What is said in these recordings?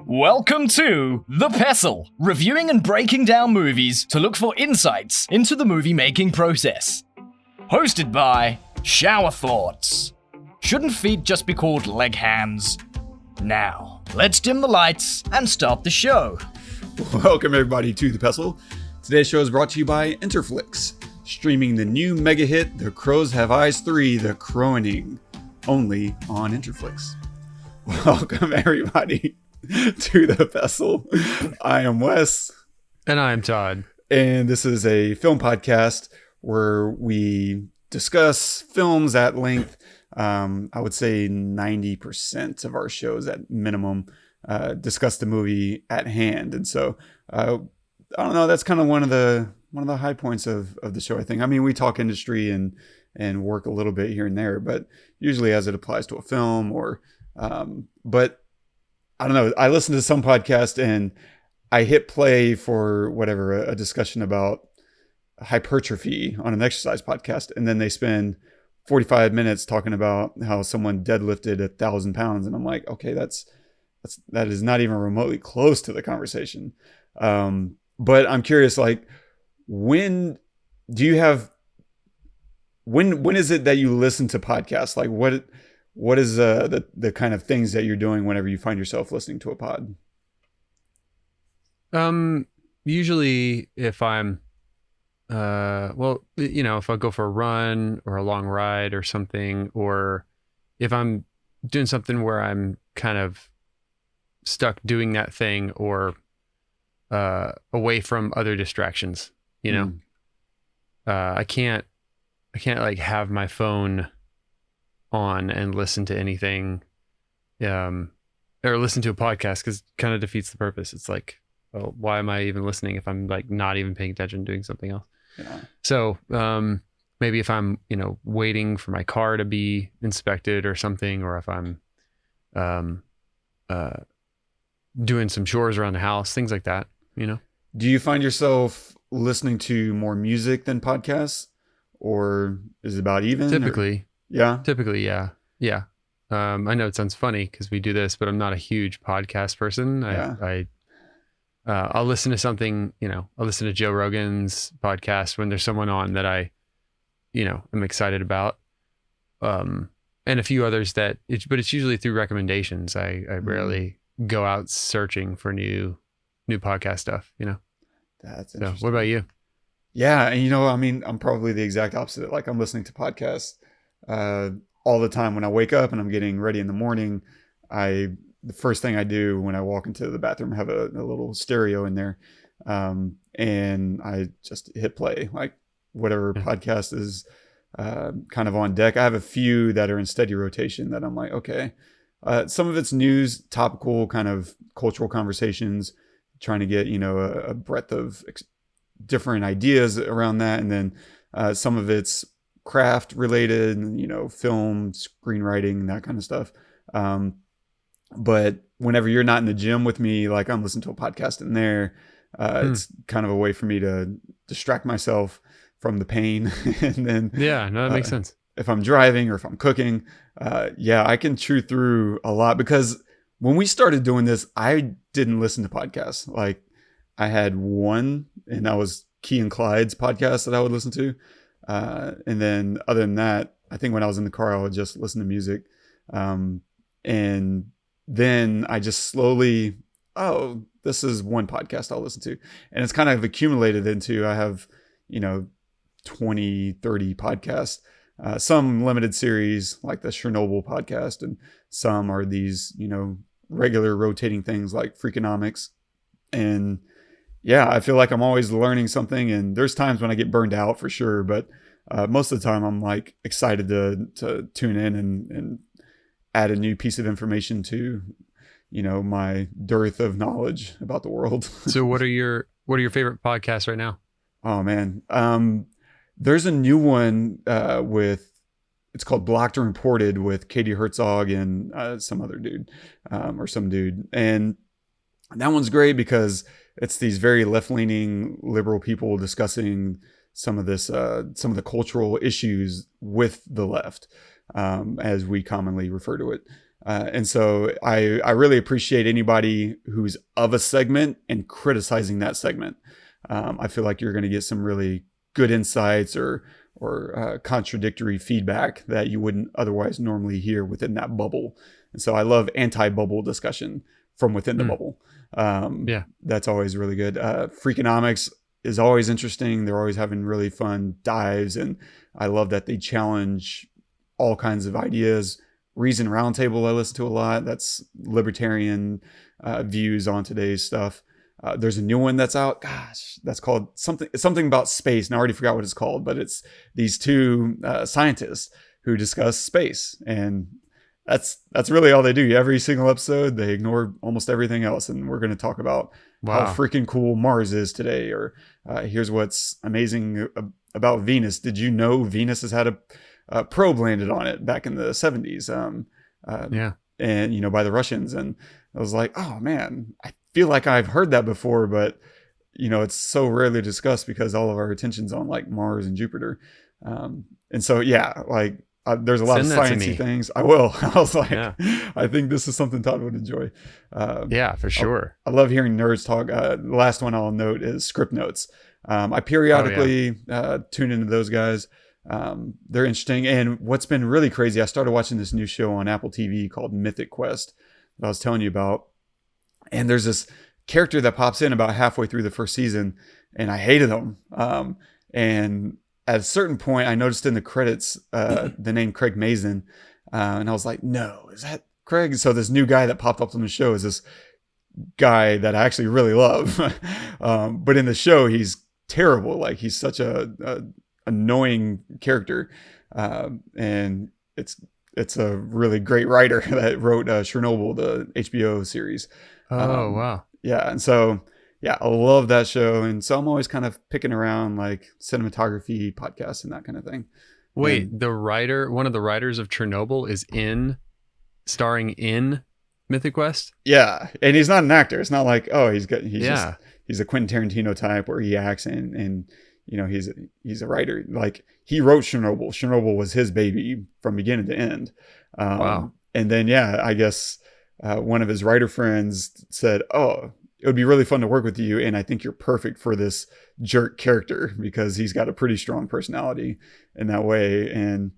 Welcome to The Pestle, reviewing and breaking down movies to look for insights into the movie-making process. Hosted by Shower Thoughts. Shouldn't feet just be called leg hands? Now, let's dim the lights and start the show. Welcome everybody to The Pestle. Today's show is brought to you by Interflix, streaming the new mega hit The Crows Have Eyes 3, The Croning, only on Interflix. Welcome everybody to The Pestle. I am Wes. And I am Todd. And this is a film podcast where we discuss films at length. I would say 90% of our shows at minimum discuss the movie at hand. And so, I don't know, that's kind of one of the high points of the show, I think. I mean, we talk industry and work a little bit here and there, but usually as it applies to a film or, but I don't know. I listen to some podcast and I hit play for whatever, a discussion about hypertrophy on an exercise podcast. And then they spend 45 minutes talking about how someone deadlifted 1,000 pounds. And I'm like, okay, that is not even remotely close to the conversation. But I'm curious, like, when is it that you listen to podcasts? Like what is the kind of things that you're doing whenever you find yourself listening to a pod? Usually if I'm, if I go for a run or a long ride or something, or if I'm doing something where I'm kind of stuck doing that thing or, away from other distractions, I can't like have my phone on and listen to anything, or listen to a podcast, because it kind of defeats the purpose. It's like, well, why am I even listening if I'm like not even paying attention, doing something else? Yeah. So maybe if I'm waiting for my car to be inspected or something, or if I'm doing some chores around the house, things like that. Do you find yourself listening to more music than podcasts, or is it about even? Typically, yeah. I know it sounds funny because we do this, but I'm not a huge podcast person. I'll listen to something, I'll listen to Joe Rogan's podcast when there's someone on that I, am excited about. And a few others but it's usually through recommendations. I rarely go out searching for new podcast stuff, That's so interesting. what about you? Yeah. And I'm probably the exact opposite. Like, I'm listening to podcasts all the time when I wake up and I'm getting ready in the morning. The first thing I do when I walk into the bathroom, I have a little stereo in there. And I just hit play, like whatever podcast is kind of on deck. I have a few that are in steady rotation that I'm like, okay, some of it's news, topical kind of cultural conversations, trying to get, a breadth of different ideas around that. And then some of it's craft related, film, screenwriting, that kind of stuff. But whenever you're not in the gym with me, like, I'm listening to a podcast in there, it's kind of a way for me to distract myself from the pain. And then, that makes sense. If I'm driving or if I'm cooking, I can chew through a lot, because when we started doing this, I didn't listen to podcasts. Like, I had one, and that was Key and Clyde's podcast that I would listen to. And then other than that, I think when I was in the car, I would just listen to music. And then I just slowly, this is one podcast I'll listen to. And it's kind of accumulated into, I have, 20, 30 podcasts, some limited series like the Chernobyl podcast. And some are these, regular rotating things like Freakonomics. And I feel like I'm always learning something. And there's times when I get burned out for sure. But most of the time I'm like excited to tune in and add a new piece of information to, my dearth of knowledge about the world. So what are your favorite podcasts right now? Oh man. There's a new one it's called Blocked and Reported with Katie Herzog and some other dude, or some dude. And that one's great because it's these very left-leaning liberal people discussing some of some of the cultural issues with the left, as we commonly refer to it. And so I really appreciate anybody who's of a segment and criticizing that segment. I feel like you're going to get some really good insights or contradictory feedback that you wouldn't otherwise normally hear within that bubble. And so I love anti-bubble discussion from within the bubble. That's always really good. Freakonomics is always interesting. They're always having really fun dives, and I love that they challenge all kinds of ideas. Reason Roundtable I listen to a lot. That's libertarian views on today's stuff. There's a new one that's out. Gosh, that's called something about space. And I already forgot what it's called, but it's these two scientists who discuss space, and that's really all they do. Every single episode, they ignore almost everything else, and we're going to talk about how freaking cool Mars is today, or here's what's amazing about Venus. Did you know Venus has had a probe landed on it back in the 70s? And by the Russians, and I was like, oh man, I feel like I've heard that before, but it's so rarely discussed because all of our attention's on like Mars and Jupiter. And so there's a lot of sciencey things. I will. I was like, I think this is something Todd would enjoy. For sure. I love hearing nerds talk. The last one I'll note is Script Notes. I periodically tune into those guys. They're interesting. And what's been really crazy, I started watching this new show on Apple TV called Mythic Quest that I was telling you about. And there's this character that pops in about halfway through the first season, and I hated him. And at a certain point, I noticed in the credits the name Craig Mazin, and I was like, no, is that Craig? So this new guy that popped up on the show is this guy that I actually really love. But in the show, he's terrible. Like, he's such a annoying character. And it's a really great writer that wrote Chernobyl, the HBO series. Wow. Yeah. And so, I love that show. And so I'm always kind of picking around like cinematography podcasts and that kind of thing. Wait, one of the writers of Chernobyl is starring in Mythic Quest? Yeah. And he's not an actor. It's not like, he's a Quentin Tarantino type where he acts and he's a writer. Like, he wrote Chernobyl. Chernobyl was his baby from beginning to end. Wow. And then, I guess one of his writer friends said, oh, it would be really fun to work with you, and I think you're perfect for this jerk character because he's got a pretty strong personality in that way. And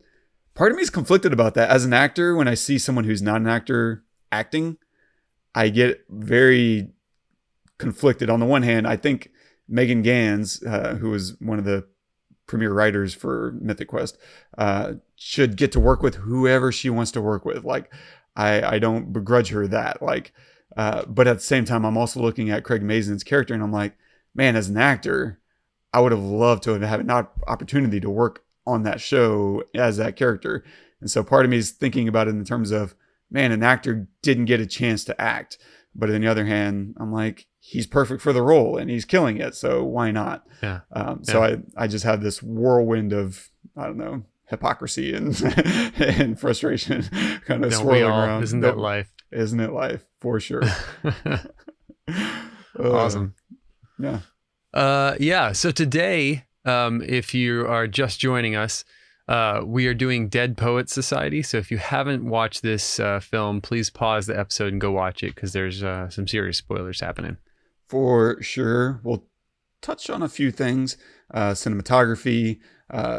part of me is conflicted about that. As an actor, when I see someone who's not an actor acting, I get very conflicted. On the one hand, I think Megan Gans, who was one of the premier writers for Mythic Quest, should get to work with whoever she wants to work with. Like, I don't begrudge her that. Like, but at the same time, I'm also looking at Craig Mazin's character, and I'm like, man, as an actor, I would have loved to have had an opportunity to work on that show as that character. And so part of me is thinking about it in terms of, man, an actor didn't get a chance to act. But on the other hand, I'm like, he's perfect for the role and he's killing it. So why not? So I just have this whirlwind of, I don't know, hypocrisy and and frustration kind of swirling around. Isn't that life? Isn't it life? For sure. Awesome. Yeah. So today, if you are just joining us, we are doing Dead Poets Society. So if you haven't watched this film, please pause the episode and go watch it because there's some serious spoilers happening. For sure. We'll touch on a few things. Cinematography,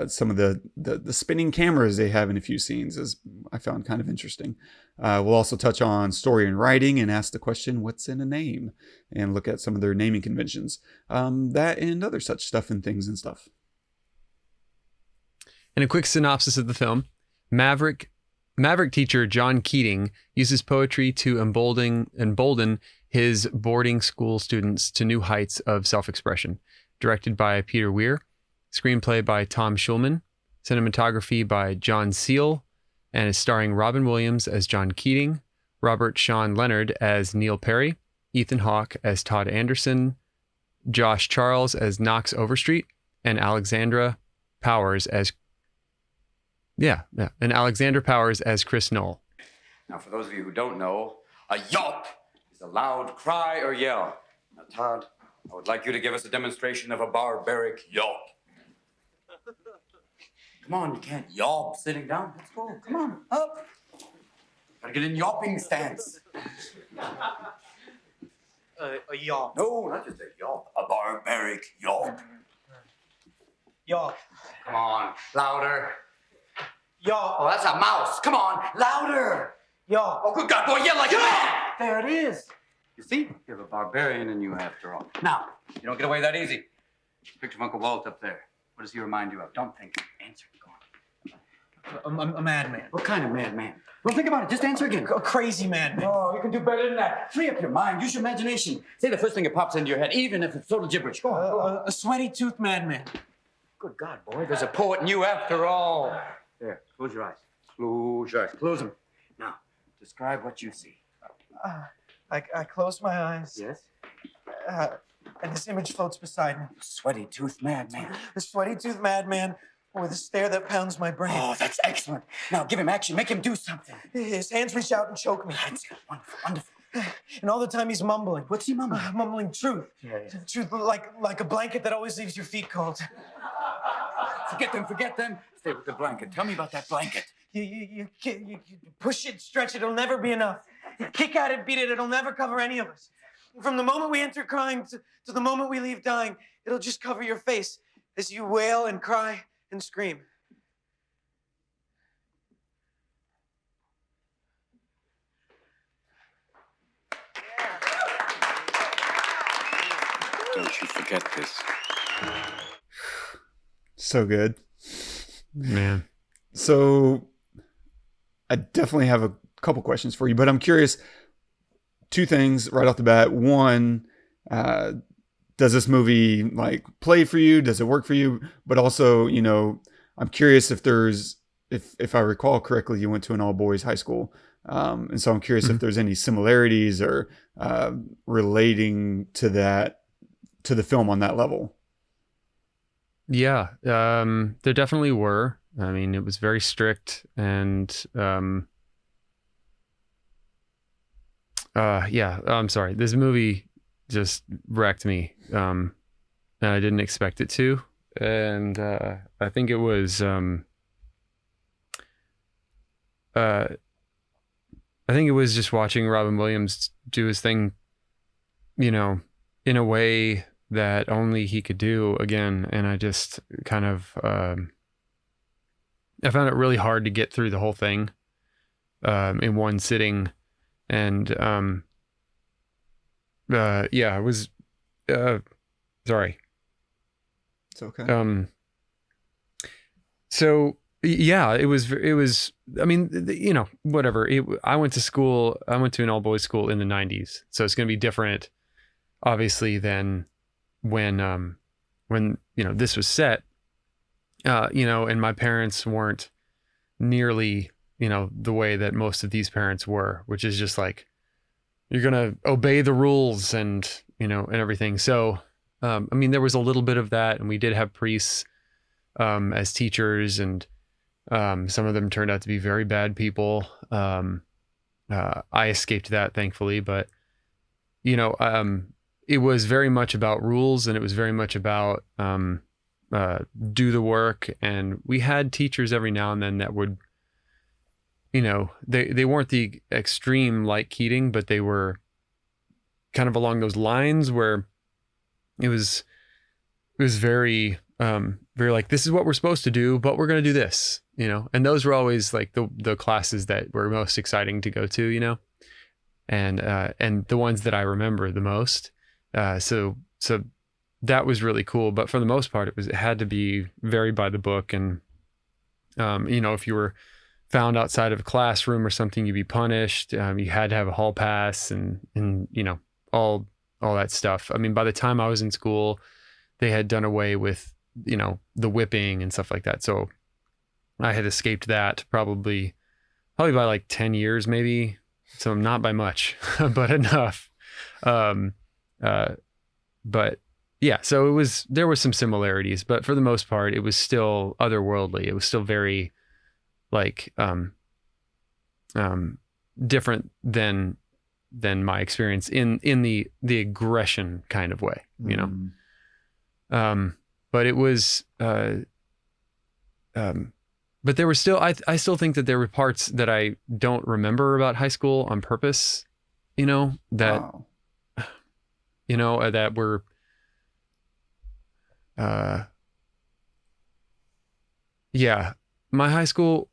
some of the spinning cameras they have in a few scenes is I found kind of interesting. We'll also touch on story and writing and ask the question, what's in a name? And look at some of their naming conventions. That and other such stuff and things and stuff. And a quick synopsis of the film. Maverick teacher John Keating uses poetry to embolden his boarding school students to new heights of self-expression. Directed by Peter Weir. Screenplay by Tom Schulman. Cinematography by John Seale. And is starring Robin Williams as John Keating, Robert Sean Leonard as Neil Perry, Ethan Hawke as Todd Anderson, Josh Charles as Knox Overstreet, and Alexandra Powers as Chris Noel. Now, for those of you who don't know, a yelp is a loud cry or yell. Now, Todd, I would like you to give us a demonstration of a barbaric yelp. Come on, you can't yelp sitting down. Let's go. Come on, up. Gotta get in yawping stance. A yawp. No, not just a yawp. A barbaric yawp. Yawp. Come on, louder. Yawp. Oh, that's a mouse. Come on, louder. Yawp. Oh, good God, boy, yell like a man. There it is. You see, you have a barbarian in you after all. Now, you don't get away that easy. Picture of Uncle Walt up there. What does he remind you of? Don't think. Answer. Go on. A madman. What kind of madman? Well, think about it. Just answer again. A crazy madman. Oh, you can do better than that. Free up your mind. Use your imagination. Say the first thing that pops into your head, even if it's total gibberish. Go on. Go on. A sweaty-toothed madman. Good God, boy. There's a poet in you after all. There. Close your eyes. Close your eyes. Close them. Now, describe what you see. I close my eyes. Yes? And this image floats beside me. Sweaty-toothed madman. The sweaty-toothed madman with a stare that pounds my brain. Oh, that's excellent. Now, give him action. Make him do something. His hands reach out and choke me. That's good. Wonderful. Wonderful. And all the time he's mumbling. What's he mumbling? Mumbling truth. Yeah. Truth like a blanket that always leaves your feet cold. Forget them. Forget them. Stay with the blanket. Tell me about that blanket. You push it, stretch it, it'll never be enough. You kick at it, beat it, it'll never cover any of us. From the moment we enter crying to the moment we leave dying, it'll just cover your face as you wail and cry and scream. Don't you forget this. So good. Man. So I definitely have a couple questions for you, but I'm curious. Two things right off the bat. One, does this movie like play for you? Does it work for you? But also, you know, I'm curious if I recall correctly, you went to an all boys high school. And so I'm curious if there's any similarities or relating to the film on that level. Yeah, there definitely were. I mean, it was very strict and I'm sorry. This movie just wrecked me. And I didn't expect it to. And I think it was just watching Robin Williams do his thing, you know, in a way that only he could do again. And I just kind of I found it really hard to get through the whole thing in one sitting. And it was sorry. It's okay. So yeah, it was, I mean, you know, whatever. I went to an all boys school in the 90s. So it's going to be different, obviously, than when, you know, this was set, you know, and my parents weren't nearly, you know, the way that most of these parents were, which is just like, you're going to obey the rules and, you know, and everything. So, I mean, there was a little bit of that, and we did have priests as teachers, and some of them turned out to be very bad people. I escaped that, thankfully, but, you know, it was very much about rules, and it was very much about do the work. And we had teachers every now and then that would, you know, they weren't the extreme like Keating, but they were kind of along those lines where it was very, very like, this is what we're supposed to do, but we're going to do this, you know? And those were always like the classes that were most exciting to go to, you know? And the ones that I remember the most. So that was really cool. But for the most part, it had to be very by the book. And, you know, if you were found outside of a classroom or something, you'd be punished. You had to have a hall pass and, you know, all that stuff. I mean, by the time I was in school, they had done away with, you know, the whipping and stuff like that. So I had escaped that probably by like 10 years, maybe. So not by much, but enough. But yeah, so there were some similarities, but for the most part, it was still otherworldly. It was still very like, different than my experience in the aggression kind of way, you know? But it was, but there were still, I still think that there were parts that I don't remember about high school on purpose, that, Wow. that were, yeah, my high school,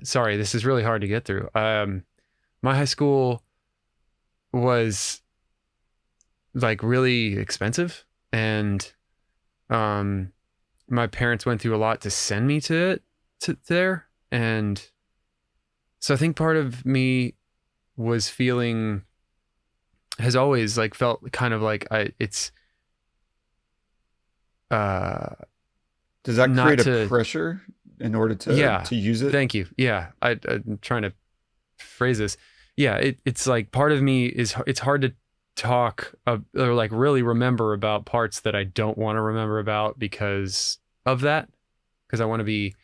sorry, this is really hard to get through. My high school was like really expensive, and my parents went through a lot to send me to there. And so I think part of me has always like felt kind of like does that create a pressure in order to use it? Thank you. Yeah. I'm trying to phrase this. Yeah. It's like part of me it's hard to talk or like really remember about parts that I don't want to remember about because of that. Because I want to be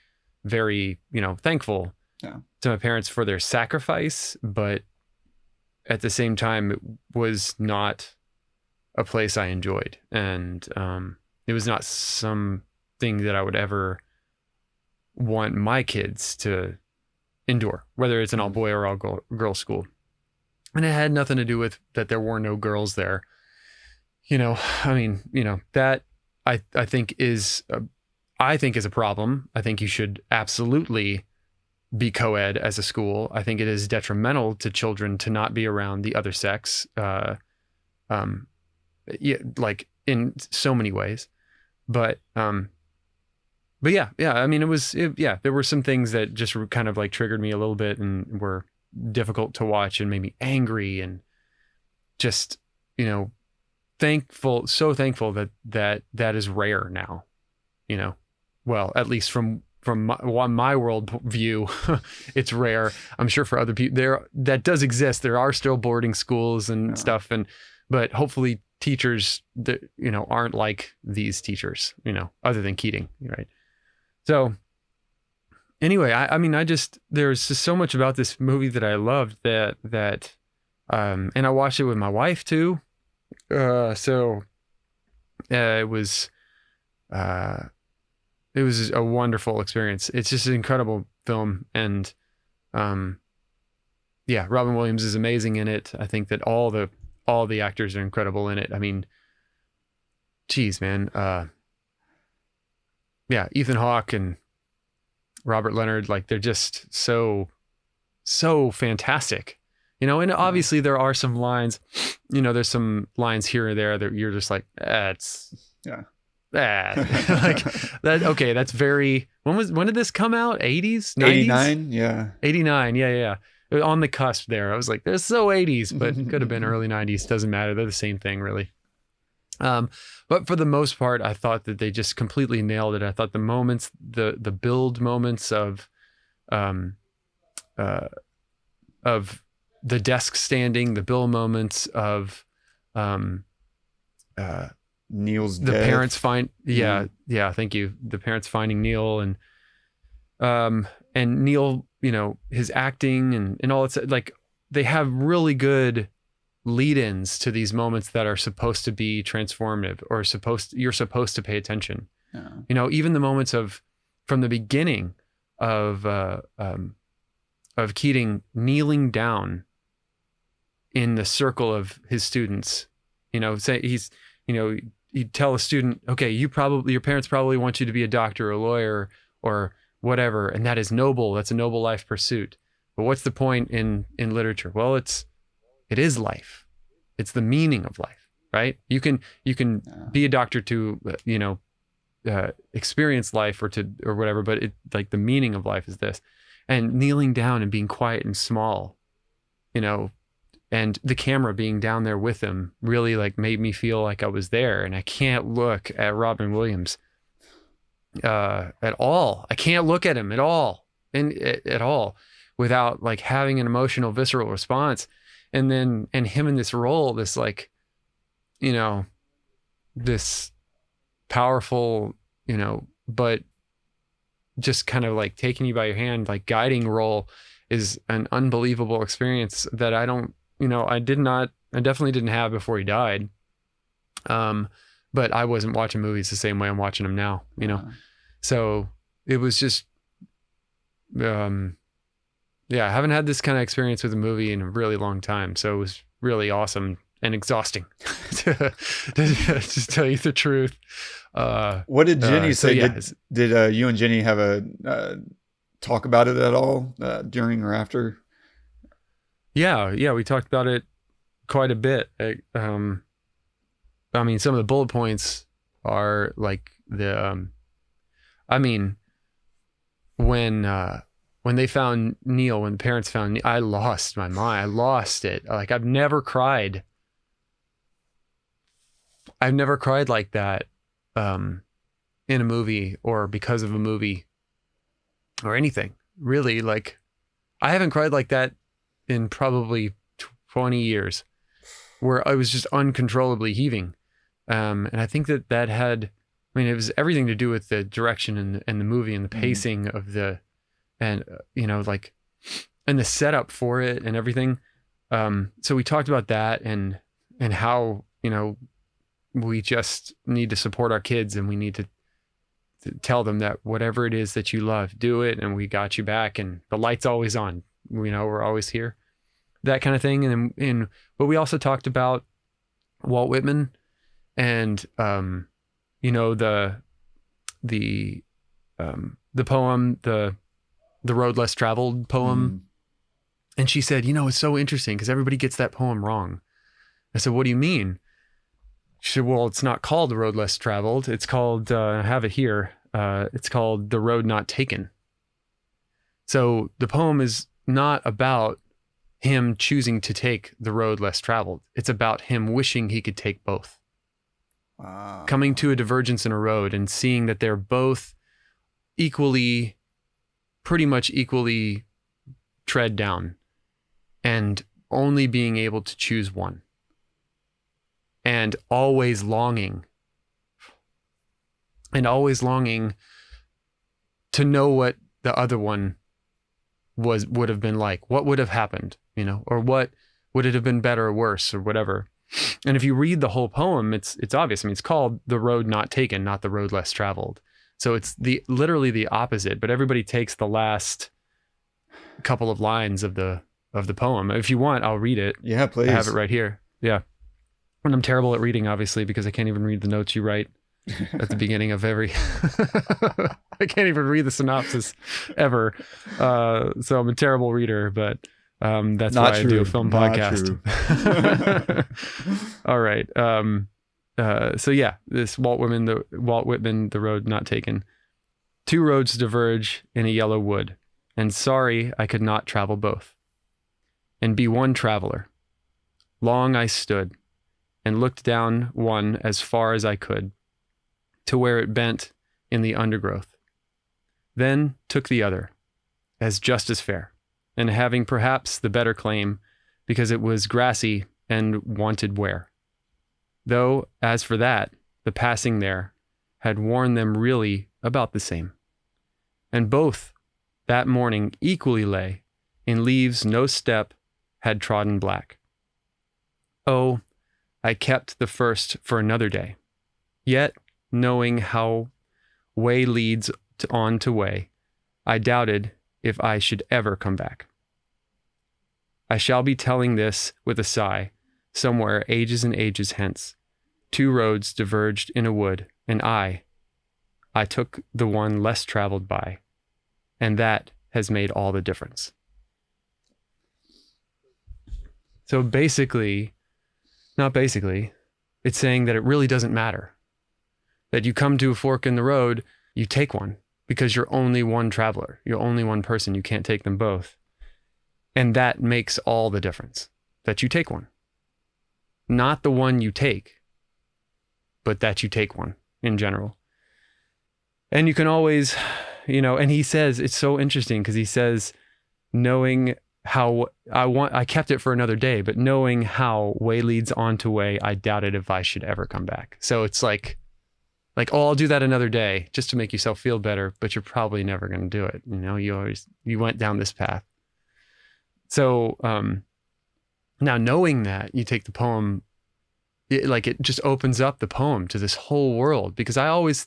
very, thankful to my parents for their sacrifice, but at the same time, it was not a place I enjoyed. And it was not something that I would ever want my kids to endure, whether it's an all boy or all girl school. And it had nothing to do with that there were no girls there. That I think is a problem. I think you should absolutely be co-ed as a school. I think it is detrimental to children to not be around the other sex, like in so many ways. But yeah. I mean, there were some things that just kind of like triggered me a little bit and were difficult to watch and made me angry and just, so thankful that is rare now, well, at least from my world view, it's rare. I'm sure for other people that does exist. There are still boarding schools and stuff, but hopefully teachers that, aren't like these teachers, other than Keating. Right. So anyway, there's just so much about this movie that I loved that and I watched it with my wife too. So it was a wonderful experience. It's just an incredible film. And, Robin Williams is amazing in it. I think that all the actors are incredible in it. I mean, geez, man. Ethan Hawke and Robert Leonard, like they're just so fantastic, and obviously there are some lines, there's some lines here or there that you're just like, it's like that. Okay. That's very, when did this come out? 80s, 90s? 89. Yeah. 89. Yeah. On the cusp there. I was like, they're so 80s, but it could have been early 90s. Doesn't matter. They're the same thing really. But for the most part, I thought that they just completely nailed it. I thought the moments, the build moments of the desk standing, the Bill moments of, Neil's the death. parents thank you. The parents finding Neil and Neil, his acting and all, it's like they have really good lead-ins to these moments that are supposed to be transformative or you're supposed to pay attention. Even the moments from the beginning of Keating kneeling down in the circle of his students, say he's, you tell a student, okay, your parents probably want you to be a doctor or a lawyer or whatever. And that is noble. That's a noble life pursuit. But what's the point in literature? Well, it is life. It's the meaning of life, right? You can be a doctor to, experience life or whatever, but like the meaning of life is this. And kneeling down and being quiet and small, and the camera being down there with him really like made me feel like I was there. And I can't look at Robin Williams at all. I can't look at him at all at all without like having an emotional, visceral response. And him in this role, this like, this powerful, but just kind of like taking you by your hand, like guiding role is an unbelievable experience that I definitely didn't have before he died. But I wasn't watching movies the same way I'm watching them now, So it was just yeah, I haven't had this kind of experience with a movie in a really long time. So it was really awesome and exhausting to just tell you the truth. What did Jenny say? Yeah, did you and Jenny have a talk about it at all during or after? Yeah, we talked about it quite a bit. I mean, some of the bullet points are like when they found Neil, when the parents found Neil, I lost my mind. I lost it. Like I've never cried like that in a movie or because of a movie or anything. Really, like I haven't cried like that in probably 20 years, where I was just uncontrollably heaving. And I think that had, I mean, it was everything to do with the direction and the movie and the pacing of and like, and the setup for it and everything. So we talked about that and how, we just need to support our kids and we need to tell them that whatever it is that you love, do it. And we got you back and the light's always on, we're always here, that kind of thing. But we also talked about Walt Whitman and, the poem, the Road Less Traveled poem. And she said, it's so interesting because everybody gets that poem wrong. I said, what do you mean? She said, well, it's not called The Road Less Traveled. It's called, I have it here. It's called The Road Not Taken. So the poem is not about him choosing to take the road less traveled. It's about him wishing he could take both. Wow. Coming to a divergence in a road and seeing that they're both pretty much equally tread down and only being able to choose one. And always longing to know what the other one would have been like, what would have happened, or what would it have been better or worse or whatever. And if you read the whole poem, it's obvious. I mean, it's called The Road Not Taken, not The Road Less Traveled. So it's literally the opposite, but everybody takes the last couple of lines of the poem. If you want, I'll read it. Yeah, please. I have it right here. Yeah. And I'm terrible at reading, obviously, because I can't even read the notes you write at the beginning of every, I can't even read the synopsis ever. So I'm a terrible reader, but that's Not why true. I do a film Not podcast. All right. So yeah, this Walt Whitman, The Road Not Taken. 2 roads diverge in a yellow wood, and sorry I could not travel both, and be one traveler. Long I stood, and looked down one as far as I could, to where it bent in the undergrowth. Then took the other, as just as fair, and having perhaps the better claim, because it was grassy and wanted wear. Though, as for that, the passing there had worn them really about the same. And both that morning equally lay in leaves no step had trodden black. Oh, I kept the first for another day, yet, knowing how way leads on to way, I doubted if I should ever come back. I shall be telling this with a sigh, somewhere ages and ages hence. 2 roads diverged in a wood, and I took the one less traveled by, and that has made all the difference. So it's saying that it really doesn't matter. That you come to a fork in the road, you take one, because you're only one traveler. You're only one person. You can't take them both. And that makes all the difference, that you take one. Not the one you take, but that you take one in general. And you can always, and he says, it's so interesting because he says, knowing how I kept it for another day, but knowing how way leads on to way, I doubted if I should ever come back. So it's like, oh, I'll do that another day just to make yourself feel better, but you're probably never going to do it. You went down this path. So, now knowing that, you take the poem, it just opens up the poem to this whole world, because I always,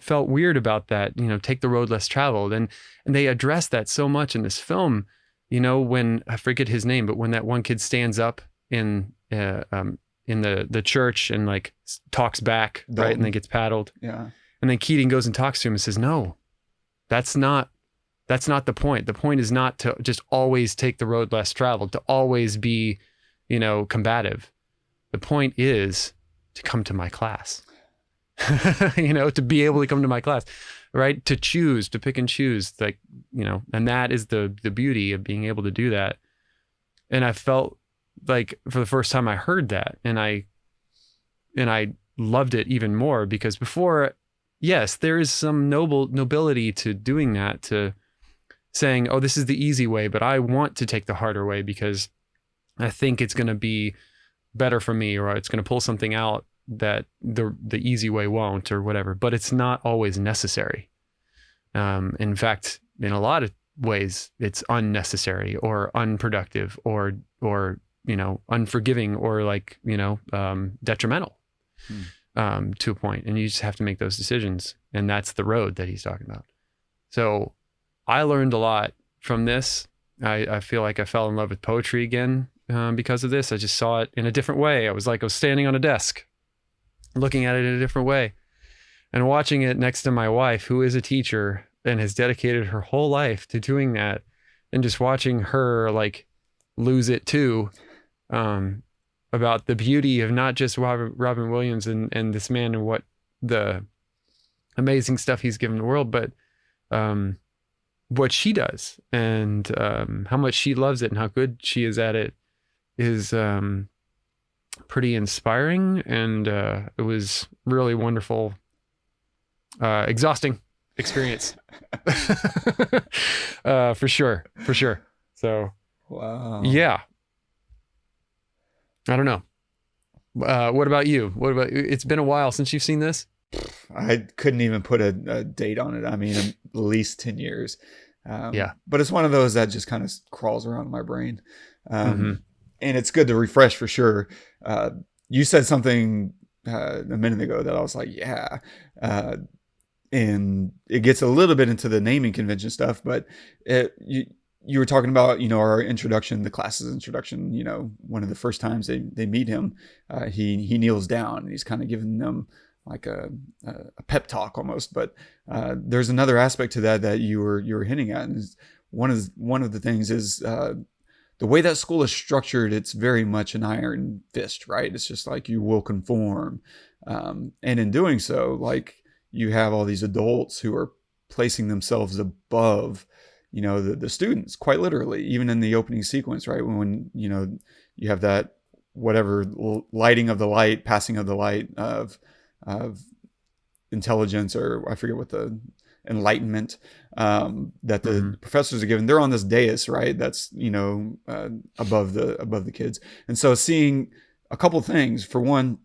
felt weird about that, take the road less traveled. And they address that so much in this film, when I forget his name, but when that one kid stands up in the church and like talks back, Dalton. right? And then gets paddled. Yeah. And then Keating goes and talks to him and says, no, that's not the point. The point is not to just always take the road less traveled, to always be, combative. The point is to come to my class, to be able to come to my class, right? To choose, to pick and choose, like, and that is the beauty of being able to do that. And I felt like for the first time I heard that, and I loved it even more, because before, yes, there is some nobility to doing that, to saying, oh, this is the easy way, but I want to take the harder way because I think it's going to be better for me, or it's going to pull something out that the easy way won't, or whatever. But it's not always necessary. In fact, in a lot of ways, it's unnecessary or unproductive or unforgiving or like, detrimental to a point. And you just have to make those decisions. And that's the road that he's talking about. So I learned a lot from this. I feel like I fell in love with poetry again because of this. I just saw it in a different way. I was standing on a desk, looking at it in a different way, and watching it next to my wife, who is a teacher and has dedicated her whole life to doing that, and just watching her like lose it too, about the beauty of not just Robin Williams and this man and what the amazing stuff he's given the world, but what she does and how much she loves it and how good she is at it is pretty inspiring. And it was really wonderful, exhausting experience. For sure. So, wow. Yeah. I don't know. What about you? It's been a while since you've seen this? I couldn't even put a date on it. I mean, at least 10 years. Yeah. But it's one of those that just kind of crawls around in my brain. Mm-hmm. And it's good to refresh for sure. You said something a minute ago that I was like, yeah. And it gets a little bit into the naming convention stuff, but you were talking about, our introduction, the class's introduction, one of the first times they meet him, he kneels down and he's kind of giving them like a pep talk almost. But there's another aspect to that you were hinting at. And one of the things is the way that school is structured. It's very much an iron fist, right? It's just like you will conform. And in doing so, like you have all these adults who are placing themselves above the students, quite literally, even in the opening sequence, right? When you have that whatever lighting of the light, passing of the light of intelligence, or I forget what the enlightenment that the professors are given. They're on this dais, right? That's above the kids, and so seeing a couple things. For one,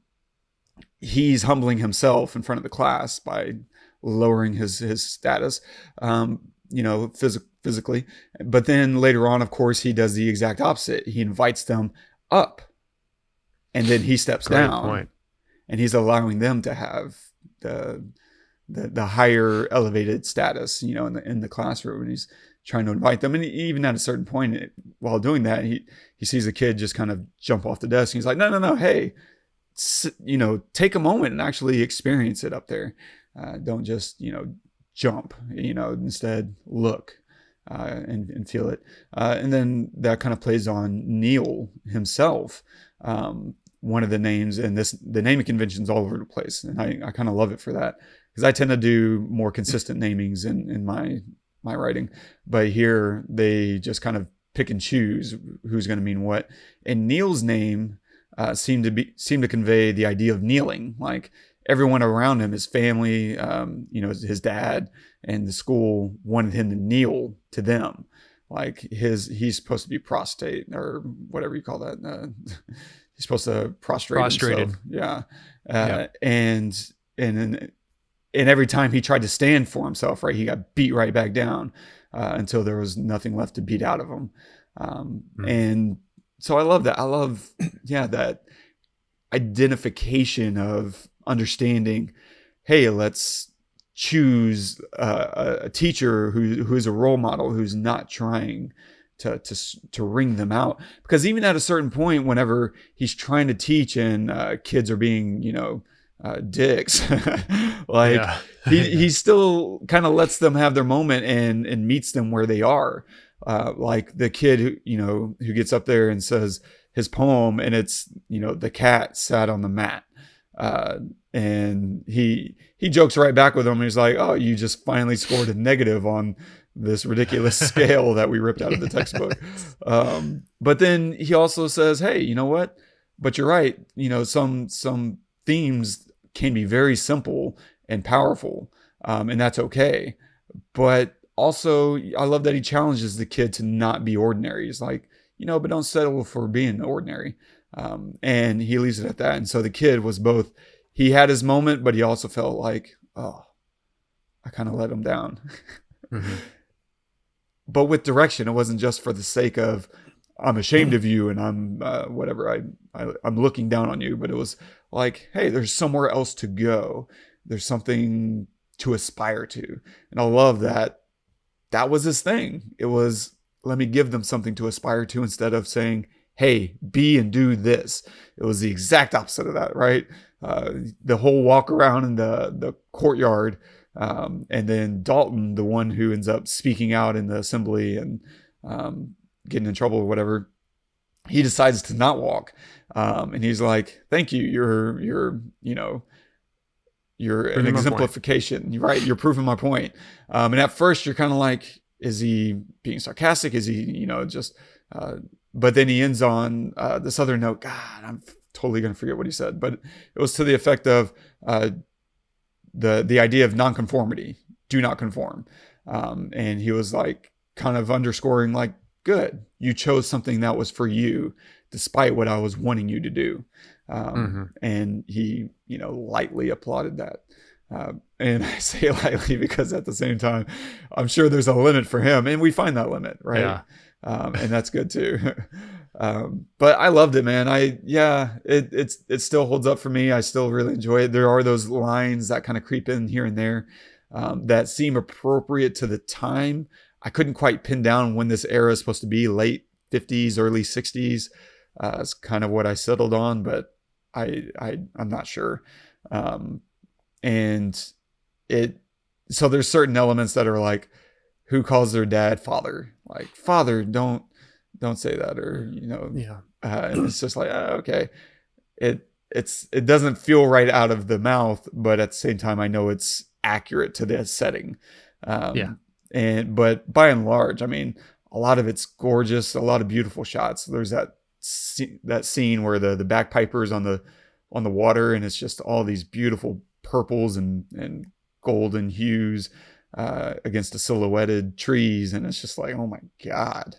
he's humbling himself in front of the class by lowering his status. Physically, but then later on, of course, he does the exact opposite. He invites them up, and then he steps down, and he's allowing them to have the higher elevated status, in the classroom, and he's trying to invite them. And even at a certain point, while doing that, he sees a kid just kind of jump off the desk. And he's like, no, hey, take a moment and actually experience it up there. Don't just jump, instead look and feel it. And then that kind of plays on Neil himself. One of the names, and the naming conventions all over the place. And I kind of love it for that, because I tend to do more consistent namings in my writing. But here they just kind of pick and choose who's going to mean what. And Neil's name seemed to convey the idea of kneeling, like everyone around him, his family, his dad and the school wanted him to kneel to them. Like he's supposed to be prostrate, or whatever you call that. He's supposed to prostrate himself. Yeah. And every time he tried to stand for himself, right, he got beat right back down until there was nothing left to beat out of him. And so I love that. I love, that identification of understanding, hey, let's choose a teacher who is a role model, who's not trying to wring them out. Because even at a certain point, whenever he's trying to teach and kids are being, dicks, like he still kind of lets them have their moment and meets them where they are. Like the kid who gets up there and says his poem, and it's, the cat sat on the mat. And he jokes right back with him. He's like, "Oh, you just finally scored a negative on this ridiculous scale that we ripped out of the textbook." But then he also says, "Hey, you know what? But you're right. Some themes can be very simple and powerful, and that's okay. But also, I love that he challenges the kid to not be ordinary. He's like, but don't settle for being ordinary." And he leaves it at that. And so the kid was both, he had his moment, but he also felt like, oh, I kind of let him down. Mm-hmm. But with direction, it wasn't just for the sake of, I'm ashamed of you and I'm whatever, I'm looking down on you. But it was like, hey, there's somewhere else to go. There's something to aspire to. And I love that. That was his thing. It was, let me give them something to aspire to instead of saying, hey, be and do this. It was the exact opposite of that, right? The whole walk around in the courtyard, and then Dalton, the one who ends up speaking out in the assembly and getting in trouble or whatever, he decides to not walk, and he's like, "Thank you, you're an exemplification, right? You're proving my point." And at first, you're kind of like, "Is he being sarcastic? Is he, just?" But then he ends on this other note. God, I'm totally going to forget what he said, but it was to the effect of the idea of nonconformity. Do not conform. And he was like kind of underscoring like, good, you chose something that was for you, despite what I was wanting you to do. And he, lightly applauded that. And I say lightly because at the same time, I'm sure there's a limit for him, and we find that limit, right? Yeah. And that's good too. But I loved it, man. It still holds up for me. I still really enjoy it. There are those lines that kind of creep in here and there that seem appropriate to the time. I couldn't quite pin down when this era is supposed to be, late 50s, early 60s. It's kind of what I settled on, but I'm not sure. So there's certain elements that are like, who calls their dad father? Like, father, don't say that, or and it's just like, okay, it doesn't feel right out of the mouth, but at the same time, I know it's accurate to the setting. But by and large, I mean, a lot of it's gorgeous, a lot of beautiful shots. There's that scene where the bagpiper's on the water, and it's just all these beautiful purples and golden hues against the silhouetted trees, and it's just like, oh my God,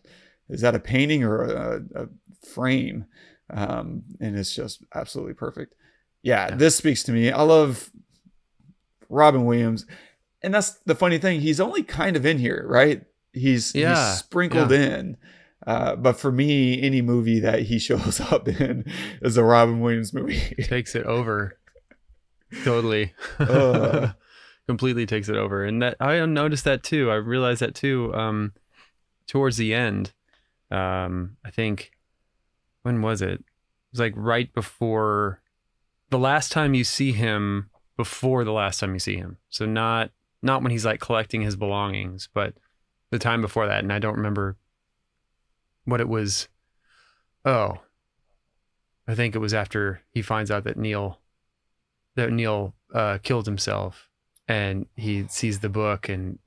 is that a painting or a frame? And it's just absolutely perfect. This speaks to me. I love Robin Williams, and that's the funny thing, he's only kind of in here, right? He's sprinkled in, but for me, any movie that he shows up in is a Robin Williams movie. Takes it over. Totally. Completely takes it over. And that I noticed that too. I realized that too towards the end. I think, when was it? It was like right before the last time you see him, before the last time you see him. So not when he's like collecting his belongings, but the time before that. And I don't remember what it was. Oh, I think it was after he finds out that Neil killed himself, and he sees the book, and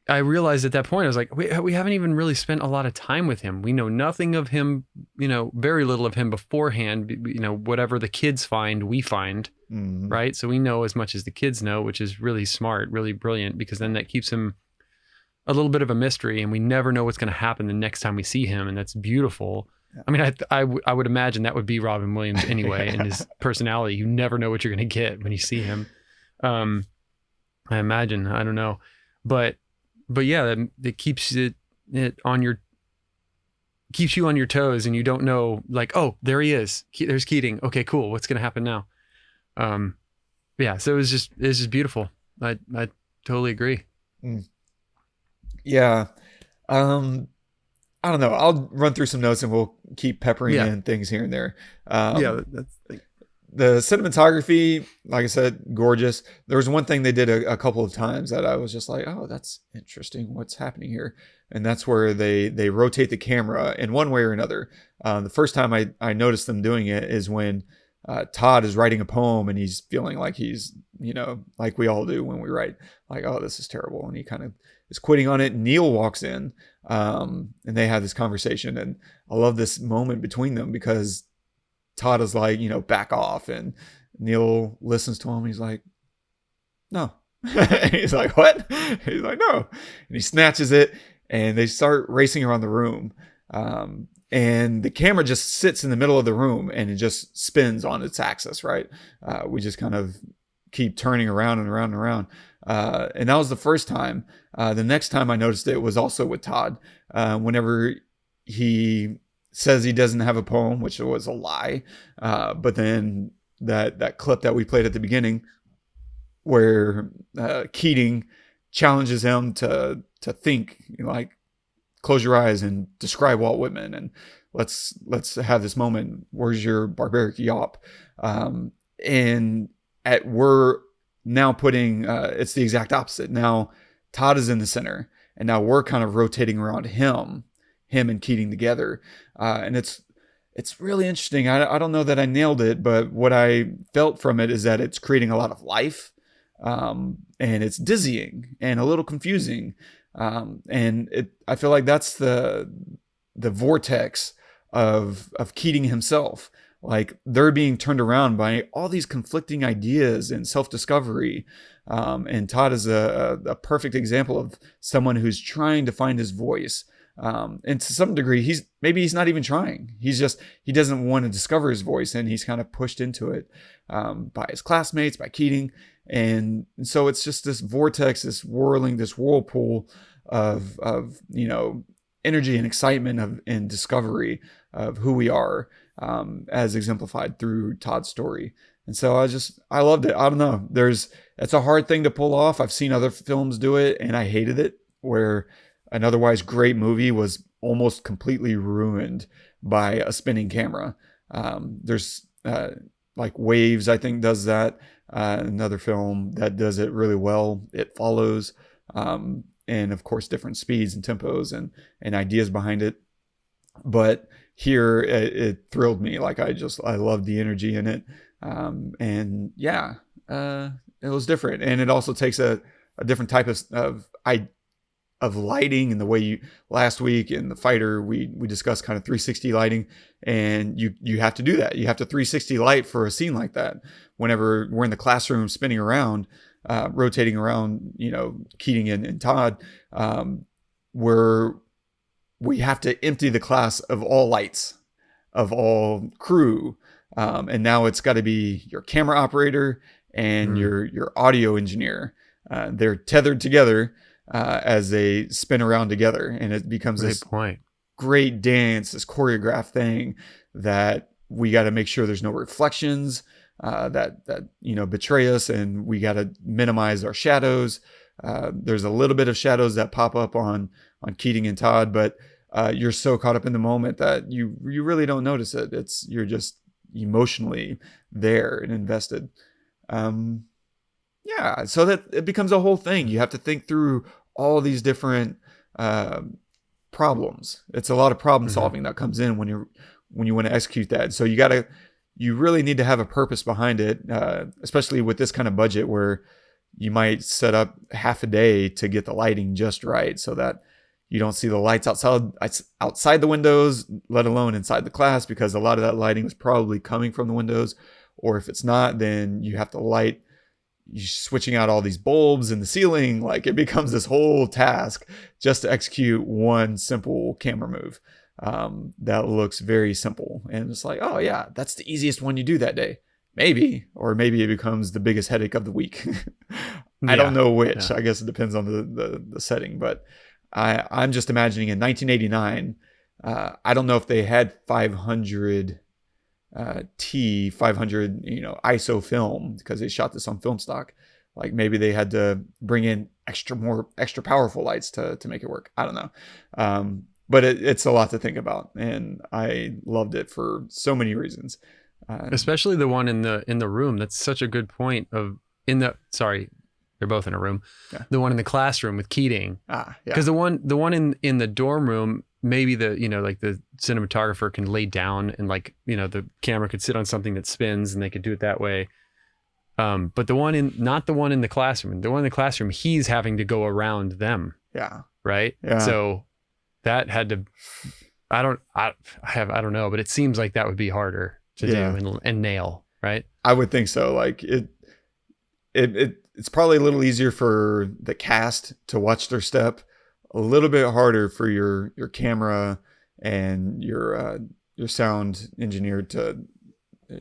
I realized at that point, I was like, we haven't even really spent a lot of time with him. We know nothing of him, very little of him beforehand. Whatever the kids find, we find, right? So we know as much as the kids know, which is really smart, really brilliant, because then that keeps him a little bit of a mystery, and we never know what's going to happen the next time we see him, and that's beautiful. I mean, I would imagine that would be Robin Williams anyway, and his personality. You never know what you're going to get when you see him. I imagine. I don't know, but yeah, it keeps it on your keeps you on your toes, and you don't know, like, oh, there he is. There's Keating. Okay, cool. What's going to happen now? yeah, so it was just beautiful. I totally agree. Yeah. I don't know. I'll run through some notes and we'll keep peppering Yeah. in things here and there. That's The cinematography, like I said, gorgeous. There was one thing they did a couple of times that I was just like, oh, that's interesting. What's happening here? And that's where they rotate the camera in one way or another. The first time I noticed them doing it is when Todd is writing a poem and he's feeling like he's, like we all do when we write, like, oh, this is terrible. And he kind of is quitting on it. Neil walks in and they have this conversation. And I love this moment between them because Todd is like, back off. And Neil listens to him. He's like, no. He's like, what? He's like, no. And he snatches it and they start racing around the room. And the camera just sits in the middle of the room and it just spins on its axis, right? We just kind of keep turning around and around and around. And that was the first time. The next time I noticed it was also with Todd. Whenever he says he doesn't have a poem, which was a lie. But then that clip that we played at the beginning where Keating challenges him to think, like, close your eyes and describe Walt Whitman and let's have this moment. Where's your barbaric yawp? And we're now putting it's the exact opposite. Now Todd is in the center and now we're kind of rotating around him and Keating together. And it's really interesting. I don't know that I nailed it, but what I felt from it is that it's creating a lot of life. And it's dizzying and a little confusing. And I feel like that's the vortex of Keating himself. Like they're being turned around by all these conflicting ideas and self-discovery. And Todd is a perfect example of someone who's trying to find his voice. And to some degree, he's not even trying. He doesn't want to discover his voice and he's kind of pushed into it, by his classmates, by Keating. And so it's just this vortex, this whirlpool of energy and excitement and discovery of who we are, as exemplified through Todd's story. And so I loved it. I don't know. It's a hard thing to pull off. I've seen other films do it and I hated it, where an otherwise great movie was almost completely ruined by a spinning camera. There's like Waves, I think, does that. Another film that does it really well. It Follows. And of course, different speeds and tempos and ideas behind it. But here it thrilled me. Like I loved the energy in it. And yeah, it was different. And it also takes a different type of lighting, and the way last week in The Fighter, we discussed kind of 360 lighting, and you have to do that. You have to 360 light for a scene like that. Whenever we're in the classroom spinning around, rotating around, Keating and Todd, where we have to empty the class of all lights, of all crew. And now it's got to be your camera operator and your audio engineer. They're tethered together as they spin around together, and it becomes this great dance, this choreographed thing that we got to make sure there's no reflections that betray us, and we got to minimize our shadows. There's a little bit of shadows that pop up on Keating and Todd, but you're so caught up in the moment that you really don't notice it. You're just emotionally there and invested. Yeah, so that it becomes a whole thing. You have to think through all these different problems. It's a lot of problem solving that comes in when you want to execute that. So you really need to have a purpose behind it, especially with this kind of budget where you might set up half a day to get the lighting just right so that you don't see the lights outside the windows, let alone inside the class, because a lot of that lighting is probably coming from the windows. Or if it's not, then you have to you're switching out all these bulbs in the ceiling. Like it becomes this whole task just to execute one simple camera move that looks very simple. And it's like, oh yeah, that's the easiest one you do that day. Maybe, or maybe it becomes the biggest headache of the week. I don't know which. I guess it depends on the setting, but I'm just imagining in 1989, I don't know if they had 500 T500, ISO film because they shot this on film stock. Like maybe they had to bring in extra powerful lights to make it work. I don't know. But it's a lot to think about, and I loved it for so many reasons. Especially the one in the room. That's such a good point sorry, they're both in a room. Yeah. The one in the classroom with Keating. Because the one in the dorm room, maybe like the cinematographer can lay down and like, the camera could sit on something that spins and they could do it that way. But not the one in the classroom. The one in the classroom, he's having to go around them. Yeah. Right. Yeah. So that had to, I don't know, but it seems like that would be harder to do and nail. Right. I would think so. Like it's probably a little easier for the cast to watch their step, a little bit harder for your camera and your sound engineer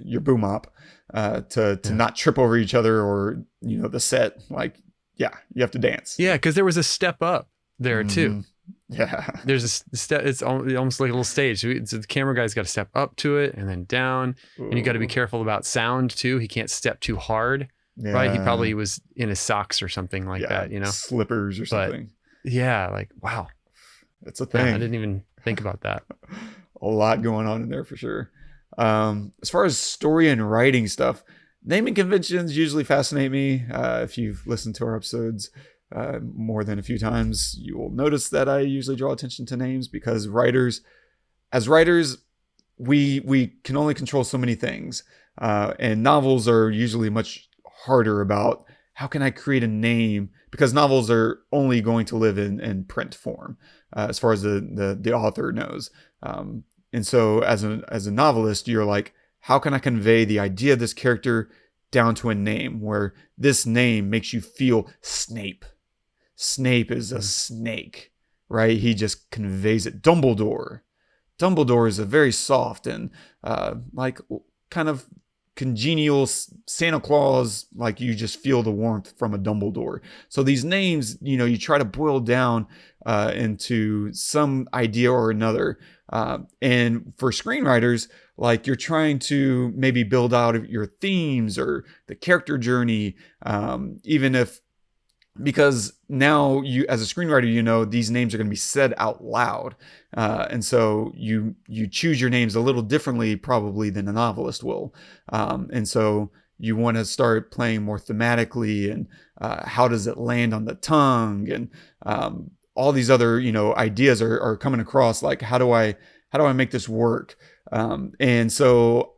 your boom op to not trip over each other or the set. Like you have to dance. Yeah, because there was a step up there too. Yeah, there's a step. It's almost like a little stage. So the camera guy's got to step up to it and then down. Ooh. And you got to be careful about sound too. He can't step too hard. Yeah. Right, he probably was in his socks or something like that, slippers or something. Yeah, like wow, it's a thing. I didn't even think about that. A lot going on in there for sure. As far as story and writing stuff, naming conventions usually fascinate me. If you've listened to our episodes more than a few times, you will notice that I usually draw attention to names because as writers, we can only control so many things, and novels are usually much harder about how can I create a name, because novels are only going to live in print form as far as the author knows. And so as a novelist, you're like, how can I convey the idea of this character down to a name where this name makes you feel Snape. Snape is a snake, right? He just conveys it. Dumbledore is a very soft and like kind of congenial Santa Claus, like you just feel the warmth from a Dumbledore. So these names, you try to boil down into some idea or another. And for screenwriters, like you're trying to maybe build out your themes or the character journey, because now you, as a screenwriter, these names are going to be said out loud. And so you choose your names a little differently probably than a novelist will. And so you want to start playing more thematically and how does it land on the tongue, and all these other, ideas are coming across, like how do I make this work? And so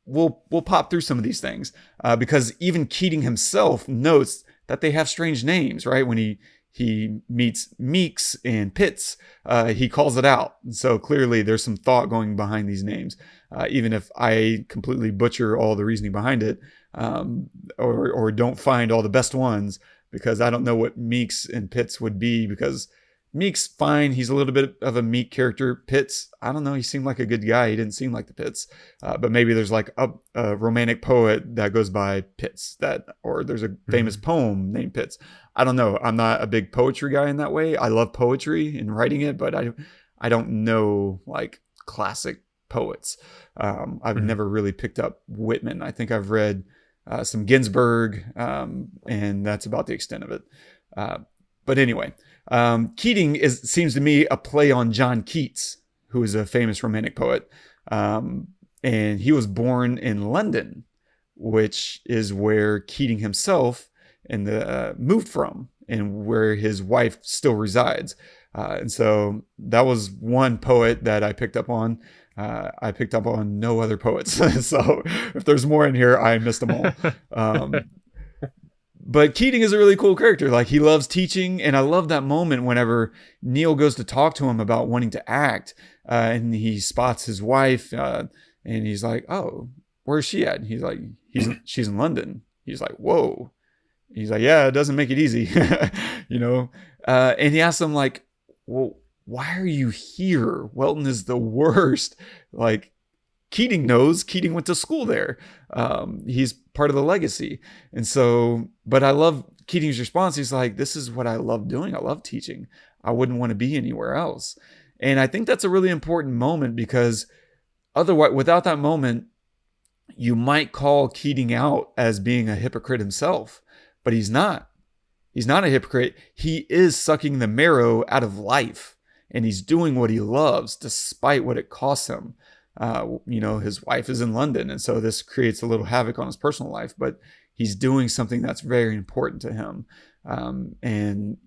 we'll pop through some of these things because even Keating himself notes that they have strange names, right? When he meets Meeks and Pitts, he calls it out. And so clearly there's some thought going behind these names, even if I completely butcher all the reasoning behind it, or don't find all the best ones, because I don't know what Meeks and Pitts would be, because Meek's fine. He's a little bit of a meek character. Pitts, I don't know. He seemed like a good guy. He didn't seem like the Pitts. But maybe there's like a romantic poet that goes by Pitts, or there's a famous poem named Pitts. I don't know. I'm not a big poetry guy in that way. I love poetry and writing it, but I don't know like classic poets. I've never really picked up Whitman. I think I've read some Ginsberg, and that's about the extent of it. But anyway, Keating seems to me a play on John Keats, who is a famous romantic poet. And he was born in London, which is where Keating himself moved from, and where his wife still resides. And so that was one poet that I picked up on. I picked up on no other poets. So if there's more in here, I missed them all. But Keating is a really cool character. Like, he loves teaching. And I love that moment whenever Neil goes to talk to him about wanting to act. And he spots his wife. And he's like, oh, where's she at? And he's like, she's in London. He's like, whoa. He's like, yeah, it doesn't make it easy. And he asks him like, well, why are you here? Welton is the worst. Like, Keating knows. Keating went to school there. He's part of the legacy. And so, but I love Keating's response. He's like, this is what I love doing. I love teaching. I wouldn't want to be anywhere else. And I think that's a really important moment, because otherwise, without that moment, you might call Keating out as being a hypocrite himself, but he's not. He's not a hypocrite. He is sucking the marrow out of life, and he's doing what he loves despite what it costs him. His wife is in London, and so this creates a little havoc on his personal life, but he's doing something that's very important to him. And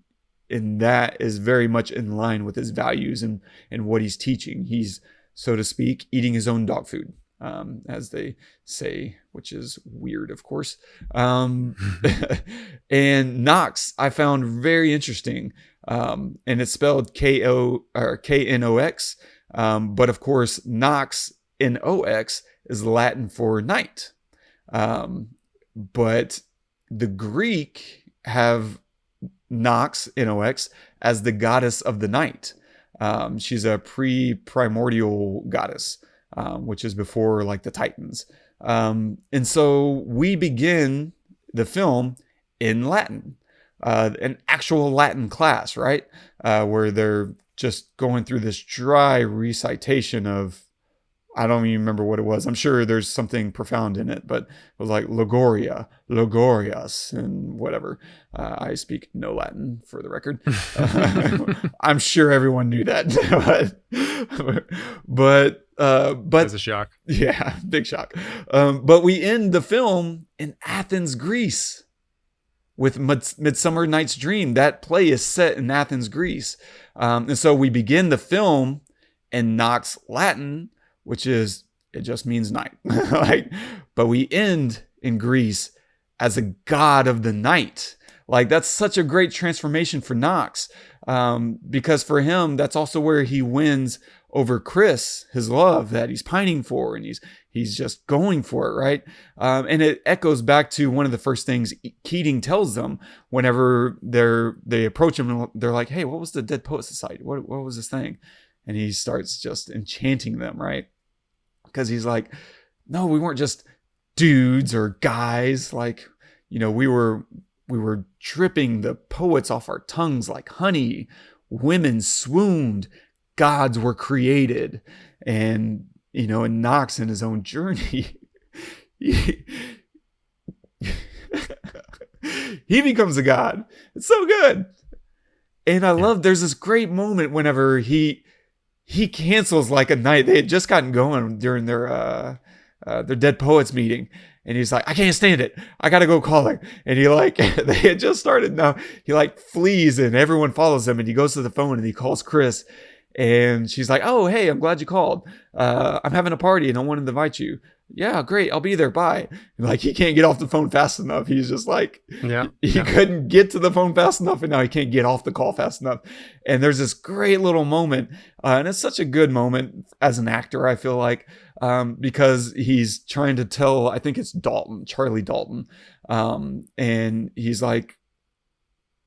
that is very much in line with his values and what he's teaching. He's, so to speak, eating his own dog food, as they say, which is weird, of course. And Knox, I found very interesting. And it's spelled Knox. But of course, Knox, Nox, is Latin for night. But the Greek have Knox, Nox, as the goddess of the night. She's a pre-primordial goddess, which is before like the Titans. And so we begin the film in Latin, an actual Latin class, right? Where they're just going through this dry recitation of, I don't even remember what it was. I'm sure there's something profound in it, but it was like Logoria, Logorias, and whatever. I speak no Latin, for the record. I'm sure everyone knew that. but That's a shock. Yeah, big shock. But we end the film in Athens, Greece, with Midsummer Night's Dream. That play is set in Athens, Greece. And so we begin the film in Knox Latin, which is, it just means night. But we end in Greece as a god of the night. Like, that's such a great transformation for Knox, because for him, that's also where he wins over Chris, his love that he's pining for, and he's just going for it, right? And it echoes back to one of the first things Keating tells them whenever they approach him, and they're like, "Hey, what was the Dead Poets Society? What was this thing?" And he starts just enchanting them, right? Because he's like, "No, we weren't just dudes or guys. Like, we were dripping the poets off our tongues like honey. Women swooned. Gods were created." And, and Knox in his own journey, he becomes a god. It's so good. And I love, there's this great moment whenever he cancels like a night. They had just gotten going during their Dead Poets meeting. And he's like, "I can't stand it. I got to go call her." And he they had just started. Now he flees and everyone follows him, and he goes to the phone and he calls Chris. And she's like, "Oh, hey, I'm glad you called. I'm having a party and I wanted to invite you." "Yeah, great. I'll be there. Bye." And he can't get off the phone fast enough. He's just he couldn't get to the phone fast enough, and now he can't get off the call fast enough. And there's this great little moment. And it's such a good moment as an actor, I feel like, because he's trying to tell, I think it's Charlie Dalton. And he's like,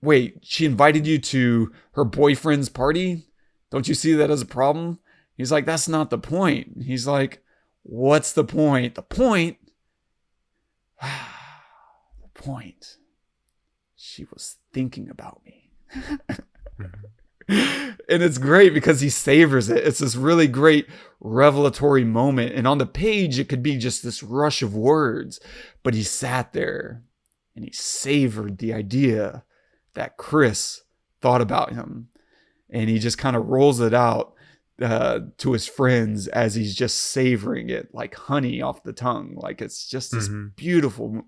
"Wait, she invited you to her boyfriend's party? Don't you see that as a problem?" He's like, "That's not the point." He's like, "What's the point?" The point, she was thinking about me. And it's great because he savors it. It's this really great revelatory moment. And on the page, it could be just this rush of words, but he sat there and he savored the idea that Chris thought about him. And he just kind of rolls it out to his friends as he's just savoring it like honey off the tongue. Like, it's just this beautiful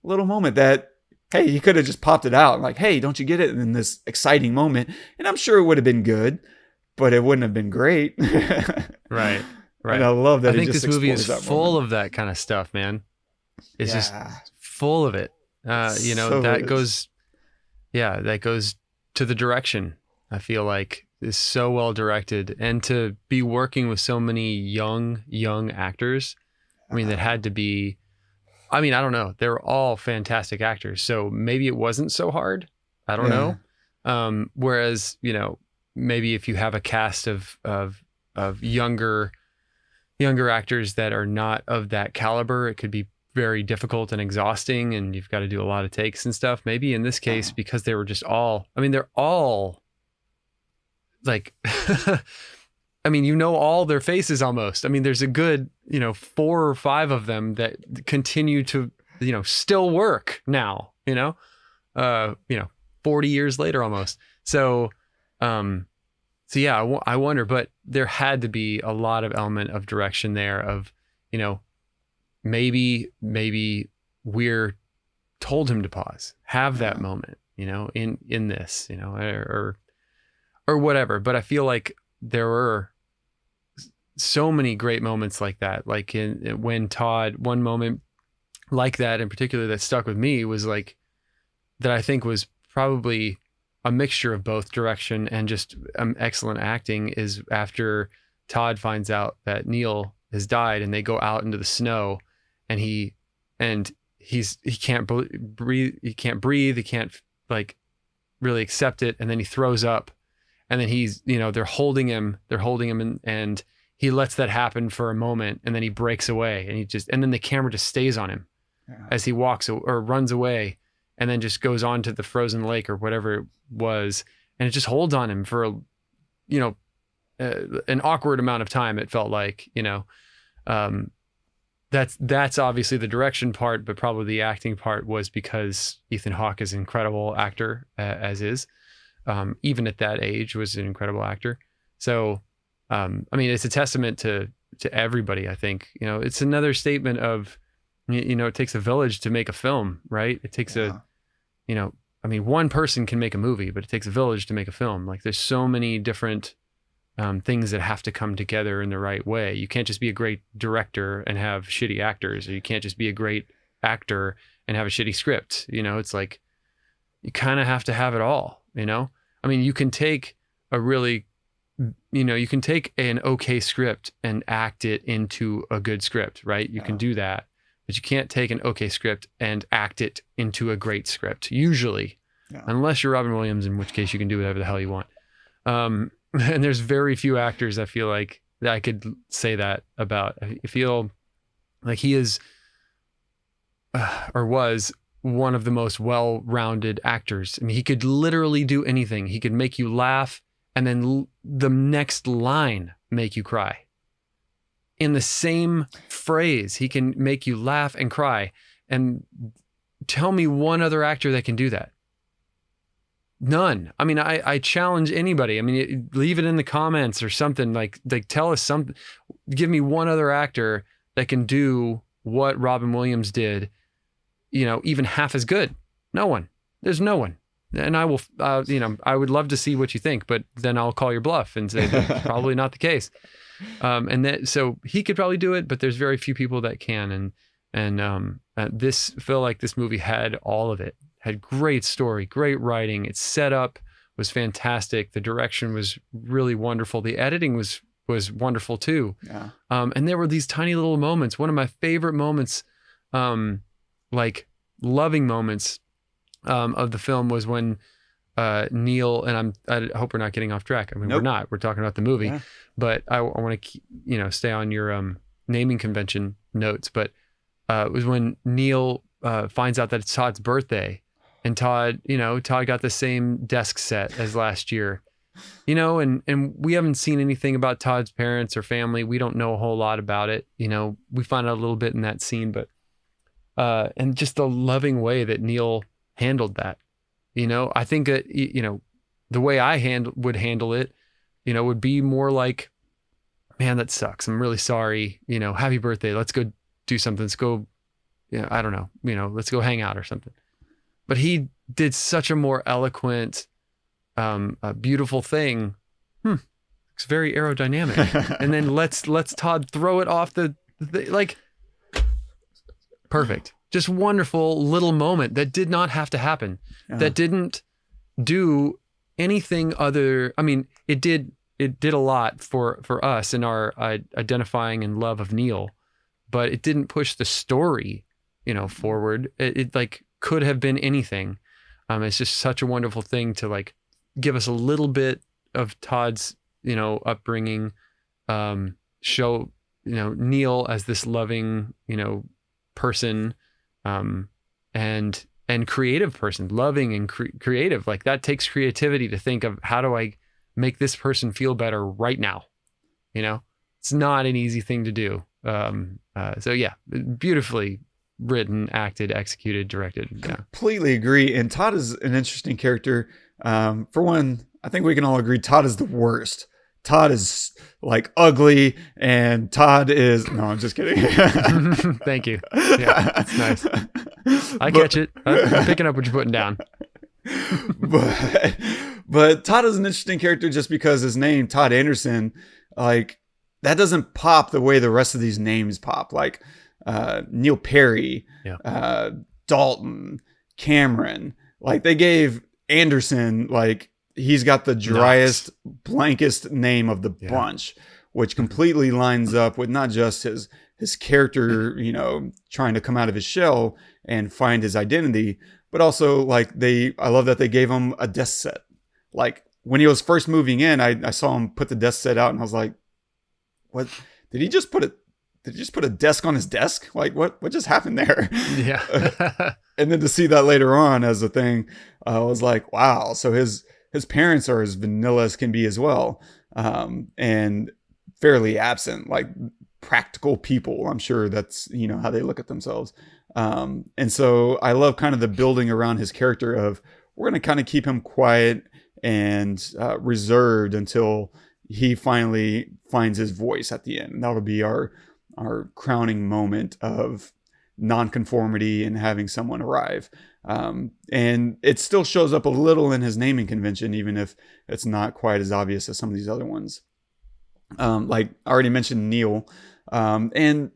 little moment that, hey, he could have just popped it out like, "Hey, don't you get it?" in this exciting moment. And I'm sure it would have been good, but it wouldn't have been great. Right. And I love that. I think this movie is full of that kind of stuff, man. It's just full of it. That goes to the direction. I feel like is so well directed, and to be working with so many young actors. I mean, that had to be, I don't know. They were all fantastic actors. So maybe it wasn't so hard. I don't know. Whereas, maybe if you have a cast of younger actors that are not of that caliber, it could be very difficult and exhausting, and you've got to do a lot of takes and stuff. Maybe in this case, because they were just all, they're all like I mean, you know all their faces almost. I mean, there's a good, 4 or 5 of them that continue to, still work now, 40 years later almost. So, yeah, I wonder, but there had to be a lot of element of direction there of, maybe Weir told him to pause, have that moment, in this, or whatever. But I feel like there were so many great moments like that. Like when Todd, one moment like that in particular that stuck with me was like, that I think was probably a mixture of both direction and just excellent acting, is after Todd finds out that Neil has died and they go out into the snow and he can't breathe, he can't like really accept it, and then he throws up, and then he's, they're holding him and he lets that happen for a moment, and then he breaks away, and then the camera just stays on him as he walks or runs away, and then just goes on to the frozen lake or whatever it was, and it just holds on him for an awkward amount of time. It felt like, that's obviously the direction part, but probably the acting part was because Ethan Hawke is an incredible actor, as is, even at that age was an incredible actor. So, I mean, it's a testament to everybody. I think, it's another statement of, it takes a village to make a film, right? It takes one person can make a movie, but it takes a village to make a film. Like, there's so many different things that have to come together in the right way. You can't just be a great director and have shitty actors, or you can't just be a great actor and have a shitty script. It's like, you kind of have to have it all, I mean, you can take you can take an okay script and act it into a good script, right? You can do that, but you can't take an okay script and act it into a great script, usually, unless you're Robin Williams, in which case you can do whatever the hell you want. And there's very few actors I feel like that I could say that about. I feel like he is, or was, one of the most well-rounded actors. I mean, he could literally do anything. He could make you laugh, and then the next line make you cry. In the same phrase, he can make you laugh and cry. And tell me one other actor that can do that. None. I mean, I challenge anybody. I mean, leave it in the comments or something. Like tell us something. Give me one other actor that can do what Robin Williams did, even half as good. No one. There's no one. And I will, I would love to see what you think, but then I'll call your bluff and say that's probably not the case. So he could probably do it, but there's very few people that can. And this felt like this movie had all of it. Had great story, great writing. Its setup was fantastic. The direction was really wonderful. The editing was wonderful too. Yeah. And there were these tiny little moments. One of my favorite moments, like loving moments, of the film was when Neil, and I hope we're not getting off track. I mean, We're not. We're talking about the movie, but I want to stay on your naming convention notes. But it was when Neil finds out that it's Todd's birthday. And Todd got the same desk set as last year, and we haven't seen anything about Todd's parents or family. We don't know a whole lot about it. We find out a little bit in that scene, but, and just the loving way that Neil handled that, I think that, the way I would handle it, would be more like, man, that sucks. I'm really sorry. Happy birthday. Let's go do something. Let's go, I don't know, let's go hang out or something. But he did such a more eloquent, beautiful thing. It's very aerodynamic. And then let's Todd throw it off the like, perfect. Just wonderful little moment that did not have to happen. That didn't do anything other. I mean, it did a lot for us in our identifying and love of Neil, but it didn't push the story, forward. It like could have been anything. It's just such a wonderful thing to like give us a little bit of Todd's, upbringing, show, Neil as this loving, person, and creative person, loving and creative. Like that takes creativity to think of, how do I make this person feel better right now? You know, it's not an easy thing to do. So yeah, beautifully written, acted, executed, directed. Yeah. Completely agree. And Todd is an interesting character. For one, I think we can all agree Todd is the worst. Todd is like ugly, and Todd is no, I'm just kidding. Thank you. Yeah, that's nice. I catch it. I'm picking up what you're putting down. but Todd is an interesting character just because his name, Todd Anderson, like that doesn't pop the way the rest of these names pop. Like Neil Perry, Dalton, Cameron. Like they gave Anderson, like he's got the driest, blankest name of the bunch, which completely lines up with not just his character, you know, trying to come out of his shell and find his identity, but also like I love that they gave him a desk set. Like when he was first moving in, I saw him put the desk set out and I was like, what did he just put a desk on his desk? Like what just happened there? Yeah. And then to see that later on as a thing, I was like, wow. So his parents are as vanilla as can be as well. And fairly absent, like practical people. I'm sure that's, you know, how they look at themselves. And so I love kind of the building around his character of we're going to kind of keep him quiet and reserved until he finally finds his voice at the end. And that'll be our crowning moment of nonconformity and having someone arrive. And it still shows up a little in his naming convention, even if it's not quite as obvious as some of these other ones. Like I already mentioned Neil, and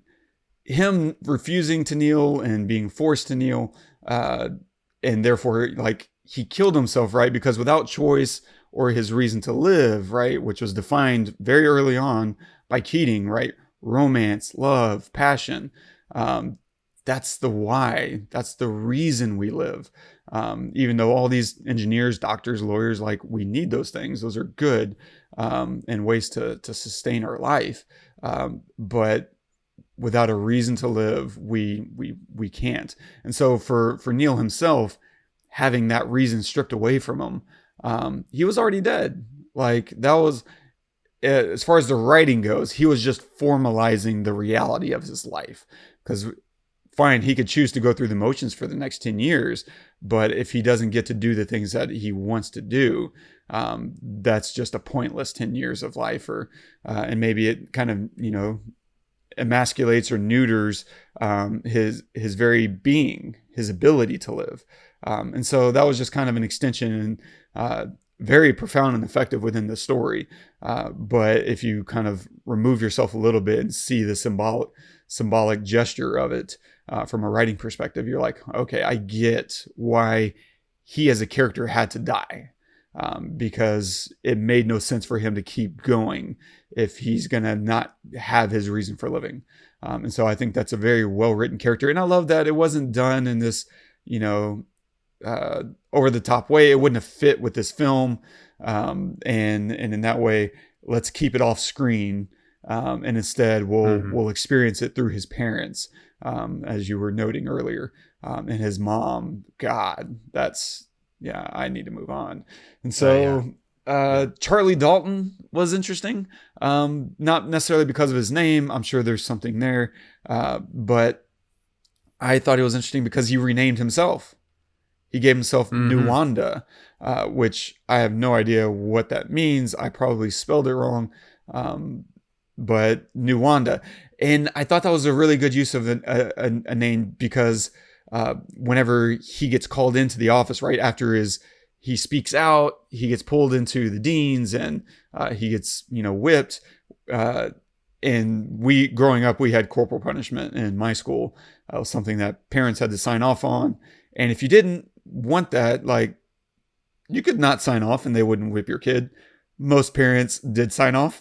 him refusing to kneel and being forced to kneel, and therefore like he killed himself, right? Because without choice or his reason to live, right, which was defined very early on by Keating, right? Romance, love, passion. That's the why. That's the reason we live. Even though all these engineers, doctors, lawyers, like we need those things. Those are good and ways to sustain our life. But without a reason to live, we can't. And so for Neil himself, having that reason stripped away from him, he was already dead. Like that was, as far as the writing goes, he was just formalizing the reality of his life. Because fine, he could choose to go through the motions for the next 10 years, but if he doesn't get to do the things that he wants to do, that's just a pointless 10 years of life. Or and maybe it kind of, you know, emasculates or neuters his very being, his ability to live. And so that was just kind of an extension and very profound and effective within the story. But if you kind of remove yourself a little bit and see the symbolic gesture of it from a writing perspective, you're like, okay, I get why he as a character had to die. Because it made no sense for him to keep going if he's going to not have his reason for living. And so I think that's a very well-written character. And I love that it wasn't done in this, you know, over-the-top way. It wouldn't have fit with this film. And in that way, let's keep it off screen. And instead, we'll experience it through his parents, as you were noting earlier. And his mom, God, that's... yeah, I need to move on. And so Charlie Dalton was interesting. Not necessarily because of his name. I'm sure there's something there. But I thought it was interesting because he renamed himself. He gave himself Nuwanda, which I have no idea what that means. I probably spelled it wrong. But Nuwanda. And I thought that was a really good use of a name because... whenever he gets called into the office, right after he speaks out, he gets pulled into the deans and he gets, you know, whipped. And growing up, we had corporal punishment in my school. It was something that parents had to sign off on. And if you didn't want that, like you could not sign off and they wouldn't whip your kid. Most parents did sign off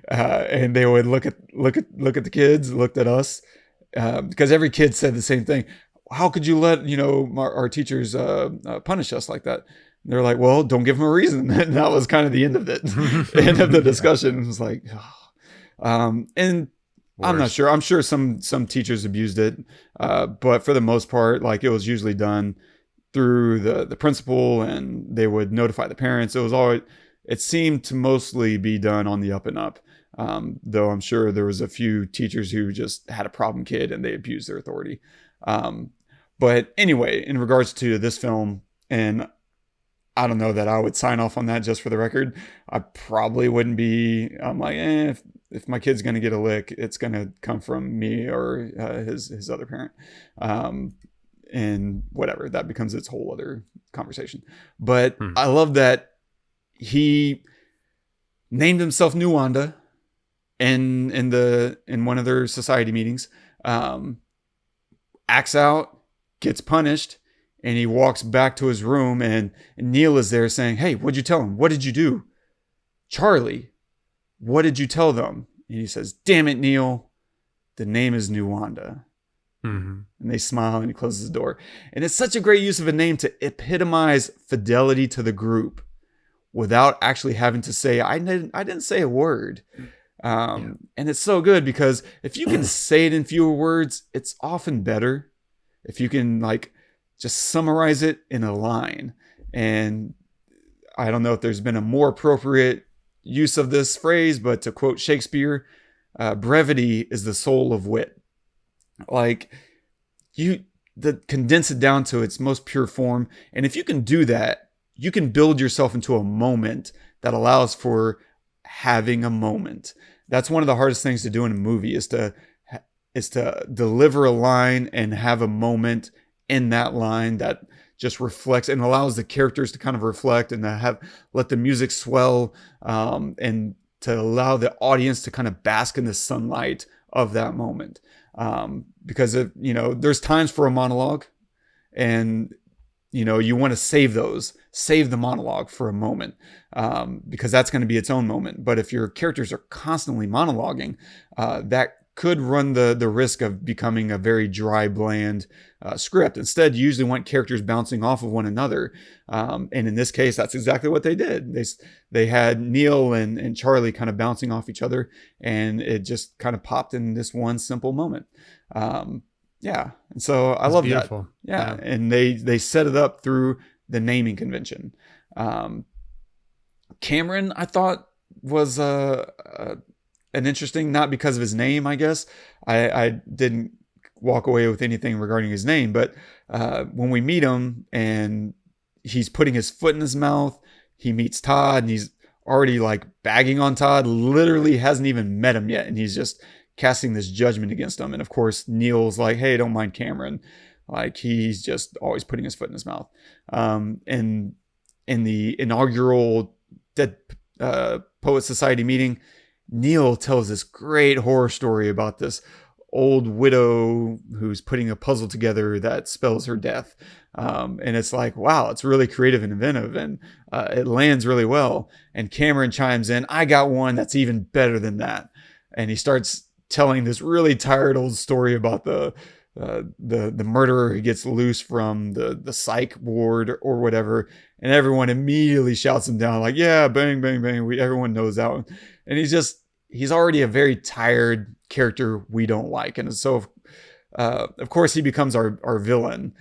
and they would look at the kids, looked at us because every kid said the same thing. How could you let, you know, our teachers punish us like that? And they're like, well, don't give them a reason. And that was kind of the end of it. End of the discussion. It was like, and worse. I'm not sure. I'm sure some teachers abused it. But for the most part, like it was usually done through the principal and they would notify the parents. It seemed to mostly be done on the up and up. Though I'm sure there was a few teachers who just had a problem kid and they abused their authority. But anyway, in regards to this film, and I don't know that I would sign off on that just for the record. I probably wouldn't be. I'm like, if my kid's going to get a lick, it's going to come from me or his other parent. And whatever, that becomes its whole other conversation. But I love that he named himself New Wanda in one of their society meetings. Acts out, gets punished, and he walks back to his room, and Neil is there saying, "Hey, what'd you tell him? What did you do? Charlie, what did you tell them?" And he says, "Damn it, Neil, the name is New Wanda." And they smile, and he closes the door. And it's such a great use of a name to epitomize fidelity to the group without actually having to say, I didn't say a word. And it's so good because if you can say it in fewer words, it's often better. If you can like just summarize it in a line. And I don't know if there's been a more appropriate use of this phrase, but to quote Shakespeare, brevity is the soul of wit. Like condense it down to its most pure form. And if you can do that, you can build yourself into a moment that allows for having a moment. That's one of the hardest things to do in a movie is to deliver a line and have a moment in that line that just reflects and allows the characters to kind of reflect and to let the music swell, and to allow the audience to kind of bask in the sunlight of that moment. Because there's times for a monologue, and you want to save the monologue for a moment, because that's going to be its own moment. But if your characters are constantly monologuing, that could run the risk of becoming a very dry, bland script. Instead, you usually want characters bouncing off of one another. And in this case, that's exactly what they did. They had Neil and Charlie kind of bouncing off each other, and it just kind of popped in this one simple moment. And so I love beautiful. That. Yeah. And they set it up through the naming convention. Cameron, I thought, was an interesting, not because of his name, I guess. I didn't walk away with anything regarding his name, but when we meet him and he's putting his foot in his mouth, he meets Todd and he's already like bagging on Todd, literally hasn't even met him yet. And he's just casting this judgment against him. And of course, Neil's like, "Hey, don't mind Cameron." Like he's just always putting his foot in his mouth. And in the inaugural Dead Poets Society meeting, Neil tells this great horror story about this old widow who's putting a puzzle together that spells her death. And it's like, wow, it's really creative and inventive, and it lands really well. And Cameron chimes in, "I got one that's even better than that." And he starts telling this really tired old story about the murderer who gets loose from the psych ward or whatever. And everyone immediately shouts him down like, "Yeah, bang, bang, bang." Everyone knows that one. And he's already a very tired character we don't like. And so, of course, he becomes our villain,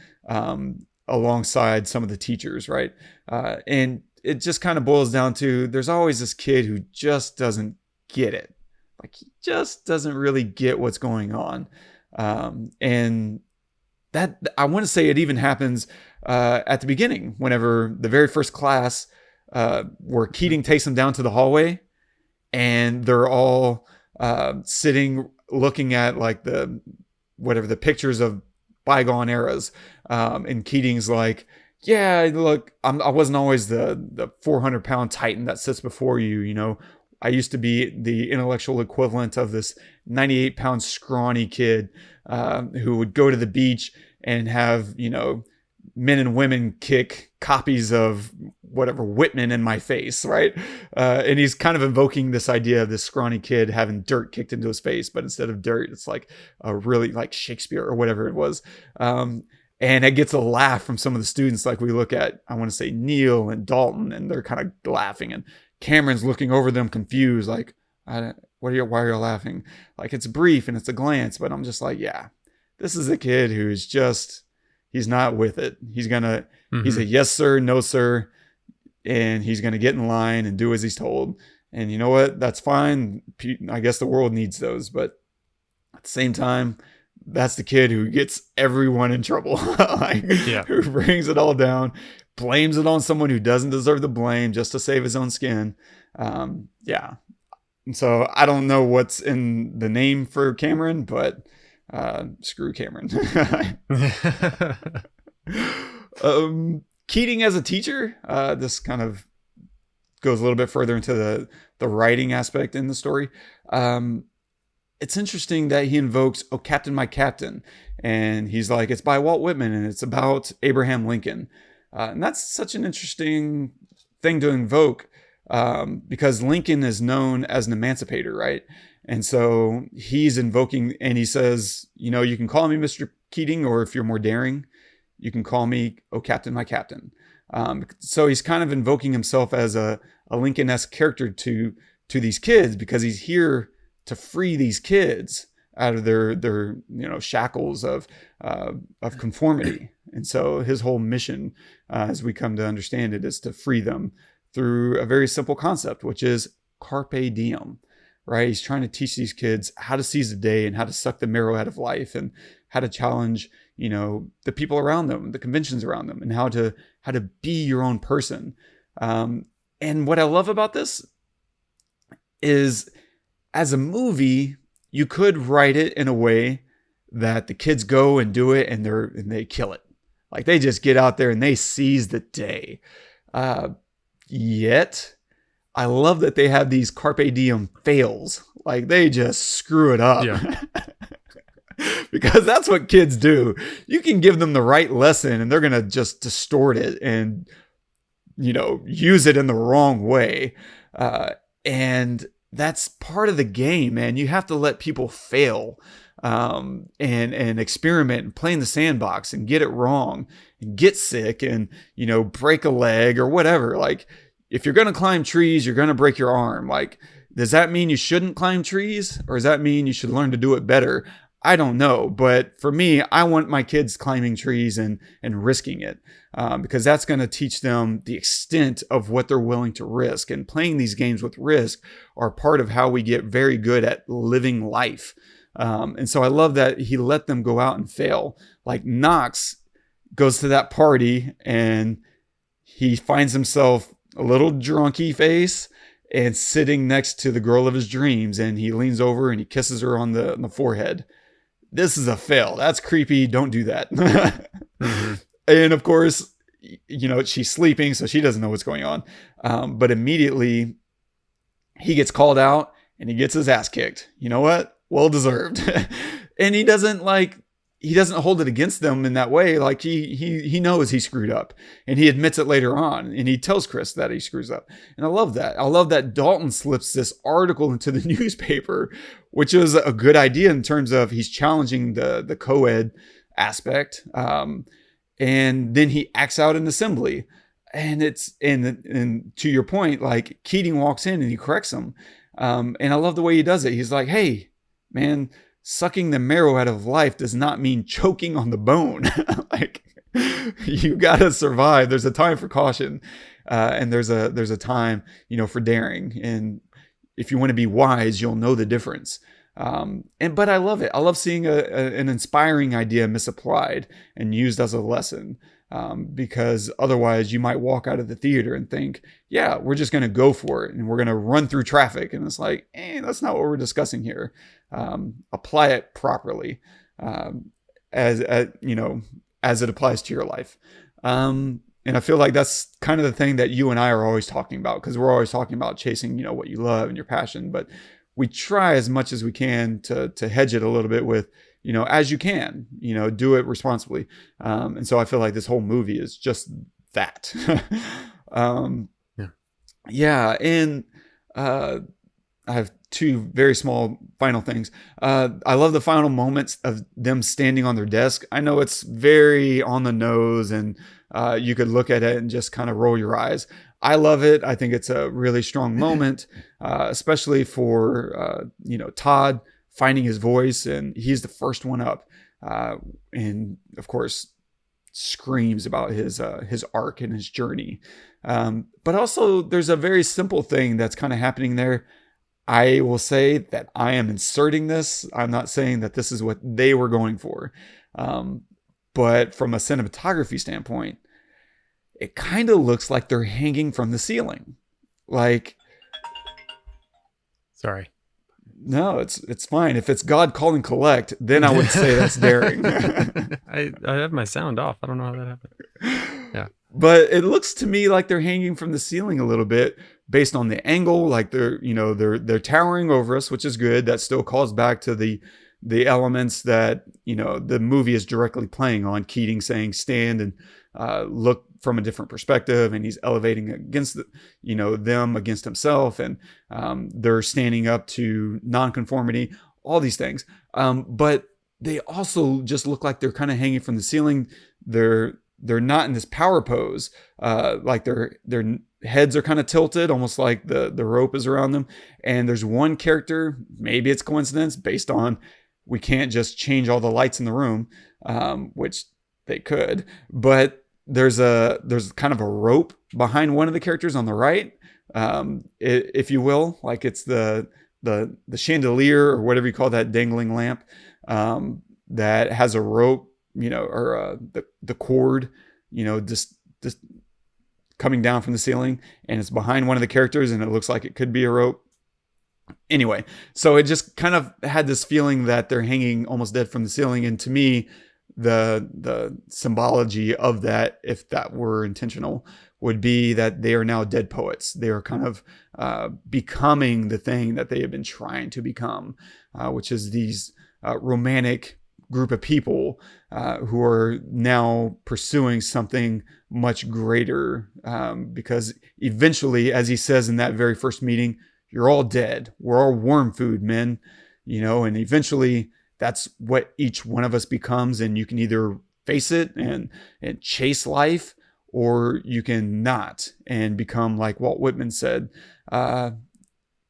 alongside some of the teachers, right? And it just kind of boils down to there's always this kid who just doesn't get it. Like he just doesn't really get what's going on. And that, I want to say it even happens at the beginning, whenever the very first class, where Keating takes them down to the hallway, and they're all sitting looking at like the pictures of bygone eras. And Keating's like, "Yeah, look, I wasn't always the 400-pound titan that sits before you. I used to be the intellectual equivalent of this 98-pound scrawny kid who would go to the beach and have, men and women kick copies of whatever Whitman in my face, right? And he's kind of invoking this idea of this scrawny kid having dirt kicked into his face, but instead of dirt, it's like a really like Shakespeare or whatever it was. And it gets a laugh from some of the students. Like we look at, I want to say Neil and Dalton, and they're kind of laughing, and Cameron's looking over them confused, like, why are you laughing? Like it's brief and it's a glance, but I'm just like, yeah, this is a kid who's just, he's not with it. He's a yes, sir, no, sir. And he's going to get in line and do as he's told. And you know what? That's fine. I guess the world needs those. But at the same time, that's the kid who gets everyone in trouble. Like, who brings it all down, blames it on someone who doesn't deserve the blame just to save his own skin. Yeah. And so I don't know what's in the name for Cameron, but screw Cameron. Keating as a teacher, this kind of goes a little bit further into the writing aspect in the story. It's interesting that he invokes, "Oh, Captain, my Captain." And he's like, it's by Walt Whitman and it's about Abraham Lincoln. And that's such an interesting thing to invoke, because Lincoln is known as an emancipator, right? And so he's invoking, and he says, you know, you can call me Mr. Keating, or if you're more daring, you can call me, "Oh, Captain, my Captain." So he's kind of invoking himself as a Lincoln-esque character to these kids, because he's here to free these kids out of their shackles of conformity. And so his whole mission, as we come to understand it, is to free them through a very simple concept, which is carpe diem, right? He's trying to teach these kids how to seize the day and how to suck the marrow out of life, and how to challenge, the people around them, the conventions around them, and how to be your own person. And what I love about this is, as a movie, you could write it in a way that the kids go and do it and they kill it. Like, they just get out there and they seize the day. Yet I love that they have these carpe diem fails. Like, they just screw it up. Yeah. Because that's what kids do. You can give them the right lesson and they're going to just distort it and, use it in the wrong way. And that's part of the game, man. You have to let people fail, and experiment and play in the sandbox and get it wrong and get sick and, break a leg or whatever. Like, if you're going to climb trees, you're going to break your arm. Like, does that mean you shouldn't climb trees, or does that mean you should learn to do it better? I don't know. But for me, I want my kids climbing trees and risking it, because that's going to teach them the extent of what they're willing to risk. And playing these games with risk are part of how we get very good at living life. And so I love that he let them go out and fail. Like, Knox goes to that party and he finds himself a little drunky face and sitting next to the girl of his dreams, and he leans over and he kisses her on the forehead. This is a fail. That's creepy. Don't do that. Mm-hmm. And of course, she's sleeping, so she doesn't know what's going on. But immediately he gets called out and he gets his ass kicked. You know what? Well deserved. And he doesn't hold it against them in that way. Like, he knows he screwed up, and he admits it later on, and he tells Chris that he screws up. And I love that. I love that Dalton slips this article into the newspaper, which is a good idea in terms of he's challenging the co-ed aspect. And then he acts out in assembly, and and to your point, like, Keating walks in and he corrects him. And I love the way he does it. He's like, "Hey, man, sucking the marrow out of life does not mean choking on the bone." Like, you gotta survive. There's a time for caution, and there's a time, for daring. And if you want to be wise, you'll know the difference. But I love it. I love seeing an inspiring idea misapplied and used as a lesson. Because otherwise you might walk out of the theater and think, yeah, we're just going to go for it and we're going to run through traffic. And it's like, that's not what we're discussing here. Apply it properly, as it applies to your life. And I feel like that's kind of the thing that you and I are always talking about, because we're always talking about chasing, what you love and your passion, but we try as much as we can to hedge it a little bit with, as you can, do it responsibly. And so I feel like this whole movie is just that. Yeah. And I have two very small final things. I love the final moments of them standing on their desk. I know it's very on the nose, and you could look at it and just kind of roll your eyes. I love it. I think it's a really strong moment, especially for, Todd finding his voice, and he's the first one up. And of course, screams about his arc and his journey. But also there's a very simple thing that's kind of happening there. I will say that I am inserting this. I'm not saying that this is what they were going for. But from a cinematography standpoint, it kind of looks like they're hanging from the ceiling. Like, sorry. No, it's fine. If it's God calling collect, then I would say that's daring. I have my sound off. I don't know how that happened. Yeah. But it looks to me like they're hanging from the ceiling a little bit based on the angle. Like they're towering over us, which is good. That still calls back to the elements that, the movie is directly playing on. Keating saying stand and look from a different perspective, and he's elevating against them against himself, and they're standing up to nonconformity, all these things. But they also just look like they're kind of hanging from the ceiling. They're not in this power pose. Like their heads are kind of tilted, almost like the rope is around them. And there's one character, maybe it's coincidence based on we can't just change all the lights in the room, which they could, but there's kind of a rope behind one of the characters on the right, if you will, like it's the chandelier or whatever you call that dangling lamp, that has a rope, or the cord, just coming down from the ceiling, and it's behind one of the characters, and it looks like it could be a rope. Anyway, so it just kind of had this feeling that they're hanging almost dead from the ceiling, and to me, the symbology of that, if that were intentional, would be that they are now dead poets. They are kind of becoming the thing that they have been trying to become, which is these romantic group of people who are now pursuing something much greater, because eventually, as he says in that very first meeting, you're all dead. We're all worm food, men, and eventually that's what each one of us becomes. And you can either face it and chase life, or you can not and become, like Walt Whitman said,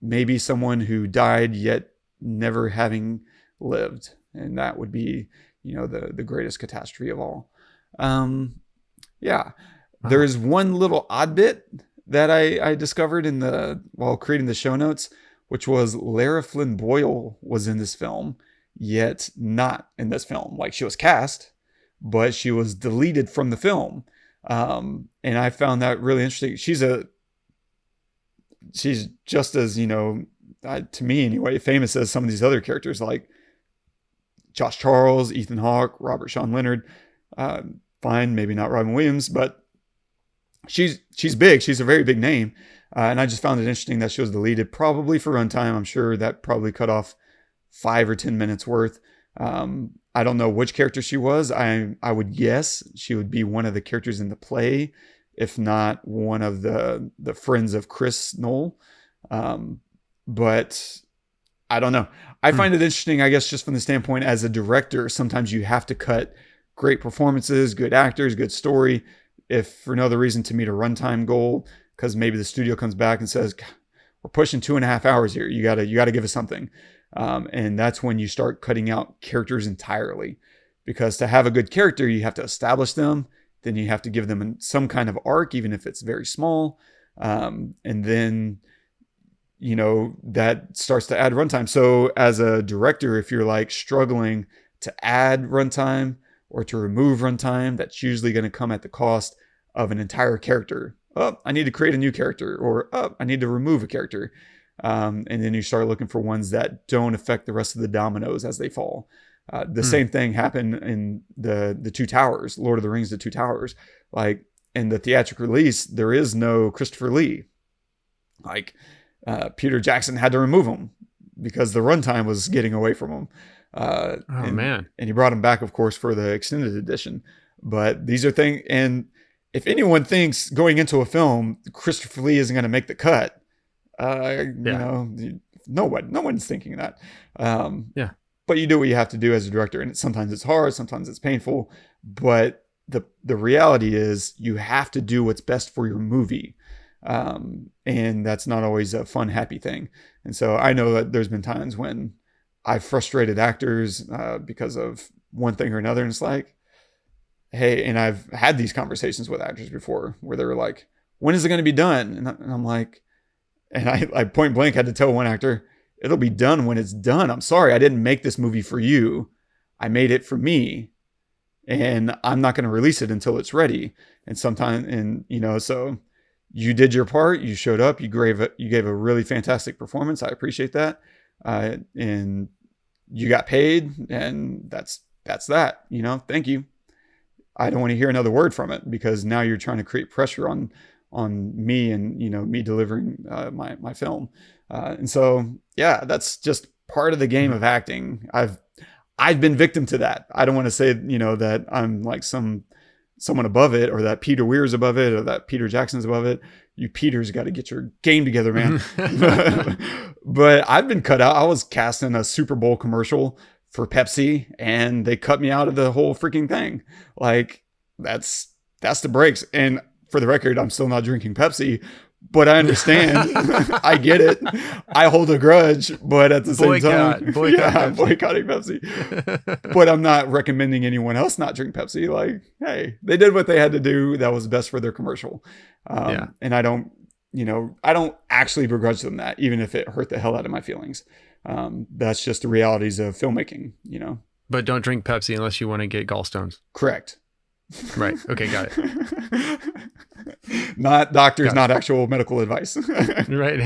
maybe someone who died yet never having lived. And that would be, the greatest catastrophe of all. Yeah. There's one little odd bit that I discovered while creating the show notes, which was Lara Flynn Boyle was in this film, yet not in this film. Like, she was cast, but she was deleted from the film. And I found that really interesting. She's just as, to me anyway, famous as some of these other characters like Josh Charles, Ethan Hawke, Robert Sean Leonard. Fine, maybe not Robin Williams, but she's big. She's a very big name. And I just found it interesting that she was deleted, probably for runtime. I'm sure that probably cut off 5 or 10 minutes worth. I don't know which character she was. I would guess she would be one of the characters in the play, if not one of the friends of Chris Noel. But I don't know. I find it interesting, I guess, just from the standpoint as a director, sometimes you have to cut great performances, good actors, good story, if for no other reason to meet a runtime goal, because maybe the studio comes back and says, we're pushing 2.5 hours here. You gotta give us something. And that's when you start cutting out characters entirely, because to have a good character, you have to establish them. Then you have to give them some kind of arc, even if it's very small. And then, that starts to add runtime. So as a director, if you're like struggling to add runtime or to remove runtime, that's usually going to come at the cost of an entire character. Oh, I need to create a new character, or I need to remove a character. And then you start looking for ones that don't affect the rest of the dominoes as they fall. The same thing happened in the Two Towers, Lord of the Rings, The Two Towers. Like, in the theatrical release, there is no Christopher Lee. Like, Peter Jackson had to remove him because the runtime was getting away from him. And he brought him back, of course, for the extended edition. But these are things, and if anyone thinks going into a film Christopher Lee isn't going to make the cut, no one's thinking that. But you do what you have to do as a director, and sometimes it's hard, sometimes it's painful. But the reality is you have to do what's best for your movie. And that's not always a fun, happy thing. And so I know that there's been times when I've frustrated actors because of one thing or another. And it's like, hey, and I've had these conversations with actors before where they were like, when is it going to be done? And I'm like, and I point blank had to tell one actor, it'll be done when it's done. I'm sorry, I didn't make this movie for you. I made it for me, and I'm not going to release it until it's ready. And sometimes, and so you did your part. You showed up. You gave a really fantastic performance. I appreciate that, and you got paid, and that's that. Thank you. I don't want to hear another word from it, because now you're trying to create pressure on me and me delivering my film. And so yeah, that's just part of the game of acting. I've been victim to that. I don't want to say that I'm like someone above it, or that Peter Weir's above it, or that Peter Jackson's above it. You Peters got to get your game together, man. But I've been cut out. I was cast in a Super Bowl commercial for Pepsi, and they cut me out of the whole freaking thing. Like, that's the breaks. And for the record, I'm still not drinking Pepsi, but I understand. I get it. I hold a grudge, but at the same time, I'm boycotting Pepsi. But I'm not recommending anyone else not drink Pepsi. Like, hey, they did what they had to do. That was best for their commercial. And I don't actually begrudge them that, even if it hurt the hell out of my feelings. That's just the realities of filmmaking, But don't drink Pepsi unless you want to get gallstones. Correct. Right. Okay. Got it. Not doctors, not actual medical advice. Right.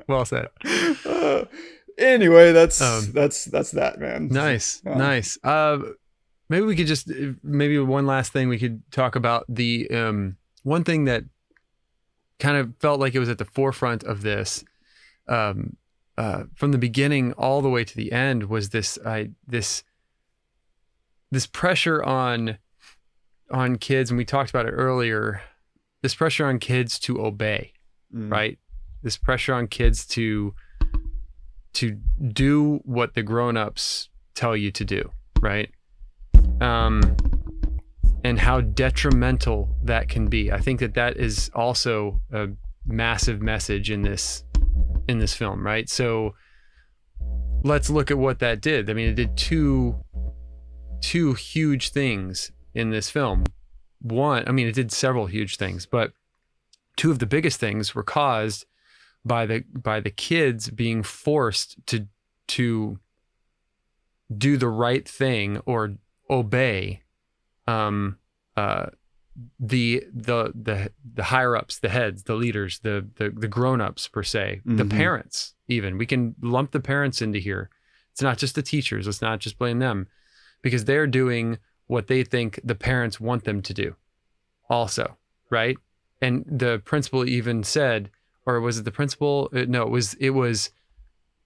Well said. Anyway, that's that, man. Nice. Nice. Maybe we could maybe one last thing we could talk about. The one thing that kind of felt like it was at the forefront of this, from the beginning all the way to the end, was this pressure on kids, and we talked about it earlier, this pressure on kids to obey, right? This pressure on kids to do what the grown-ups tell you to do, right? And how detrimental that can be. I think that is also a massive message in this film, right? So let's look at what that did. I mean, it did two huge things in this film. One, I mean, it did several huge things, but two of the biggest things were caused by the kids being forced to do the right thing or obey the higher ups, the heads, the leaders, the grown-ups per se, the parents. Even we can lump the parents into here. It's not just the teachers. Let's not just blame them, because they're doing what they think the parents want them to do also, right? And the principal even said, or was it the principal? No, it was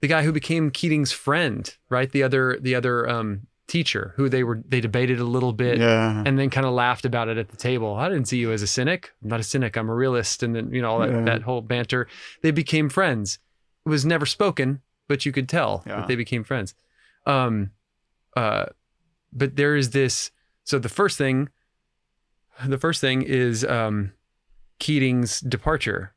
the guy who became Keating's friend, right? The other teacher who they debated a little bit, and then kind of laughed about it at the table. I didn't see you as a cynic. I'm not a cynic. I'm a realist. And then, all that whole banter, they became friends. It was never spoken, but you could tell that they became friends. But there is this, so the first thing is Keating's departure.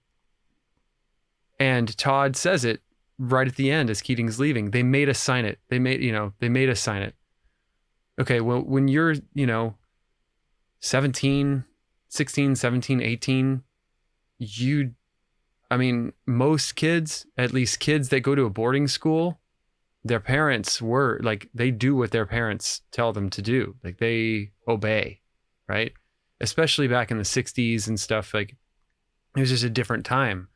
And Todd says it right at the end as Keating's leaving. They made us sign it. They made us sign it. Okay, well, when you're, 16, 17, 18, most kids, at least kids that go to a boarding school, their parents were like, they do what their parents tell them to do. Like, they obey, right? Especially back in the 60s and stuff. Like, it was just a different time.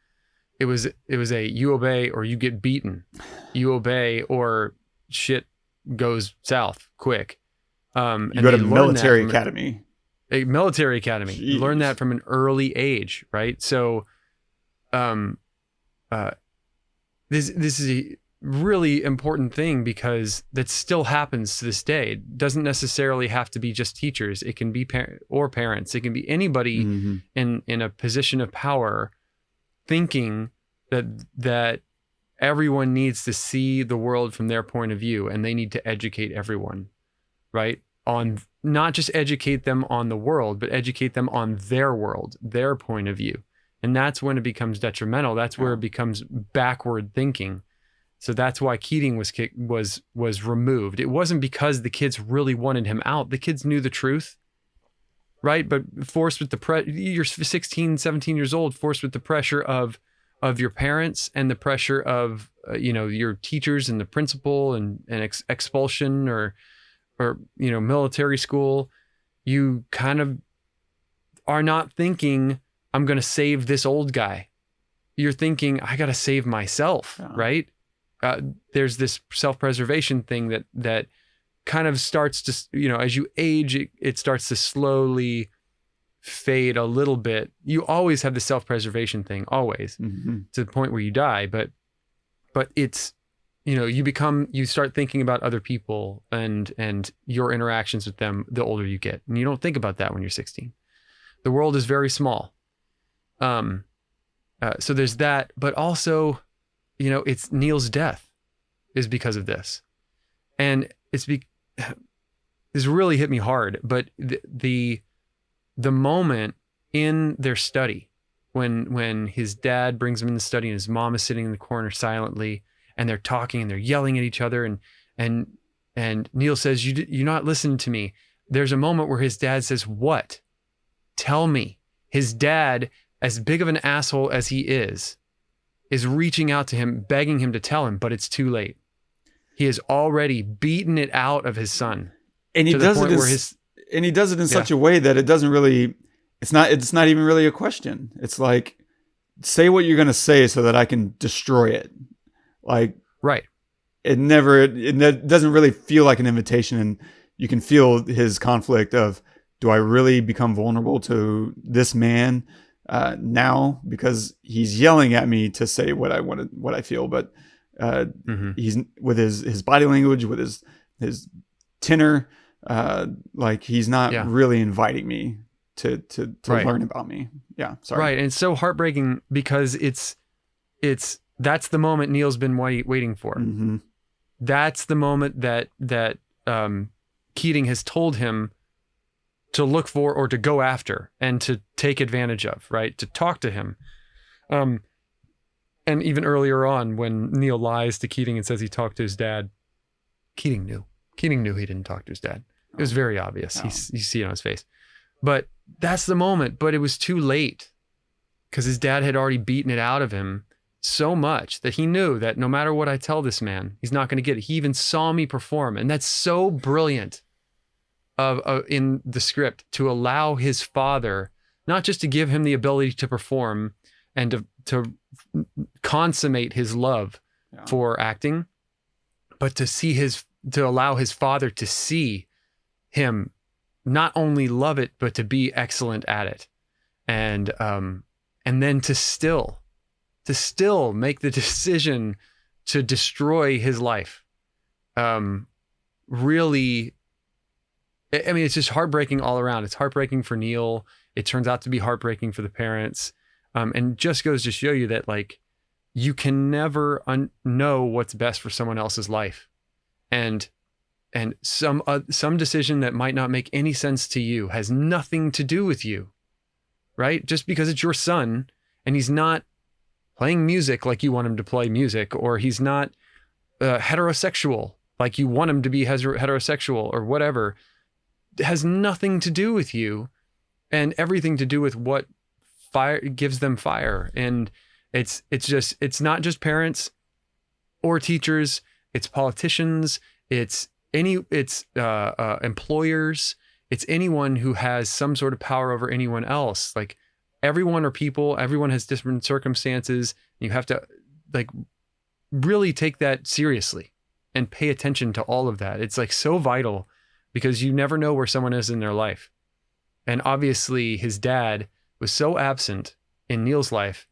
It was you obey or you get beaten. You obey or shit goes south quick. You go to military academy. A military academy. Jeez. You learn that from an early age, right? So, this is a really important thing, because that still happens to this day. It doesn't necessarily have to be just teachers. It can be parents. It can be anybody in a position of power, thinking that everyone needs to see the world from their point of view, and they need to educate everyone, right? On not just educate them on the world, but educate them on their world, their point of view. And that's when it becomes detrimental. That's where it becomes backward thinking. So that's why Keating was removed. It wasn't because the kids really wanted him out. The kids knew the truth, right? But forced with the you're 16, 17 years old, forced with the pressure of your parents and the pressure of your teachers and the principal and expulsion or military school. You kind of are not thinking, I'm going to save this old guy. You're thinking, I got to save myself, right? There's this self-preservation thing that kind of starts to, as you age, it starts to slowly fade a little bit. You always have the self-preservation thing, always, to the point where you die. But it's, you start thinking about other people and your interactions with them the older you get. And you don't think about that when you're 16. The world is very small. So there's that, but also, it's Neil's death is because of this. And this really hit me hard, but the moment in their study when his dad brings him in the study and his mom is sitting in the corner silently and they're talking and they're yelling at each other and Neil says, you're not listening to me. There's a moment where his dad says, what? Tell me. His dad, as big of an asshole as he is reaching out to him, begging him to tell him, but it's too late. He has already beaten it out of his son. And he does it in such a way that it doesn't really, it's not even really a question. It's like, say what you're going to say so that I can destroy it. Like, right. It doesn't really feel like an invitation. And you can feel his conflict of, do I really become vulnerable to this man now? Because he's yelling at me to say what I feel, but he's with his body language, with his tenor, like he's not really inviting me to learn about me. Yeah, sorry. Right, and it's so heartbreaking because that's the moment Neil's been waiting for. Mm-hmm. That's the moment that Keating has told him to look for or to go after and to take advantage of, right? To talk to him. And even earlier on when Neil lies to Keating and says he talked to his dad, Keating knew he didn't talk to his dad. It was very obvious. You see it on his face. But that's the moment, but it was too late because his dad had already beaten it out of him so much that he knew that no matter what I tell this man, he's not going to get it. He even saw me perform. And that's so brilliant in the script to allow his father, not just to give him the ability to perform and to consummate his love for acting, but to allow his father to see him not only love it, but to be excellent at it. And then to still make the decision to destroy his life. Really, I mean, it's just heartbreaking all around. It's heartbreaking for Neil. It turns out to be heartbreaking for the parents. And just goes to show you that, like, you can never know what's best for someone else's life. And some decision that might not make any sense to you has nothing to do with you, right? Just because it's your son and he's not playing music like you want him to play music, or he's not heterosexual like you want him to be heterosexual, or whatever, it has nothing to do with you and everything to do with what fire gives them fire. And it's not just parents or teachers, it's politicians, it's employers, it's anyone who has some sort of power over anyone else. Like, everyone are people, everyone has different circumstances. You have to, like, really take that seriously and pay attention to all of that. It's, like, so vital because you never know where someone is in their life. And obviously his dad was so absent in Neil's life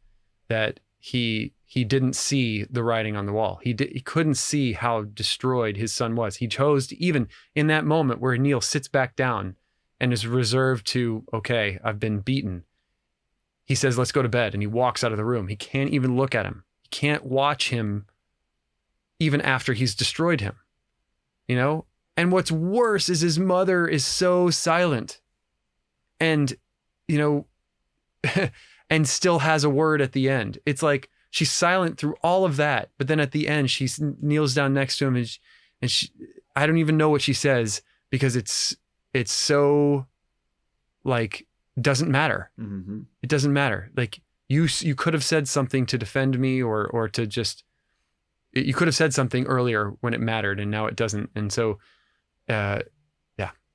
that he didn't see the writing on the wall. He couldn't see how destroyed his son was. He chose to, even in that moment where Neil sits back down and is reserved to, okay, I've been beaten. He says, let's go to bed. And he walks out of the room. He can't even look at him. He can't watch him even after he's destroyed him, And what's worse is his mother is so silent and, and still has a word at the end. It's like, she's silent through all of that. But then at the end, she kneels down next to him and she, I don't even know what she says because it's so like, doesn't matter. Mm-hmm. It doesn't matter. Like you could have said something to defend me or to just, you could have said something earlier when it mattered and now it doesn't. And so,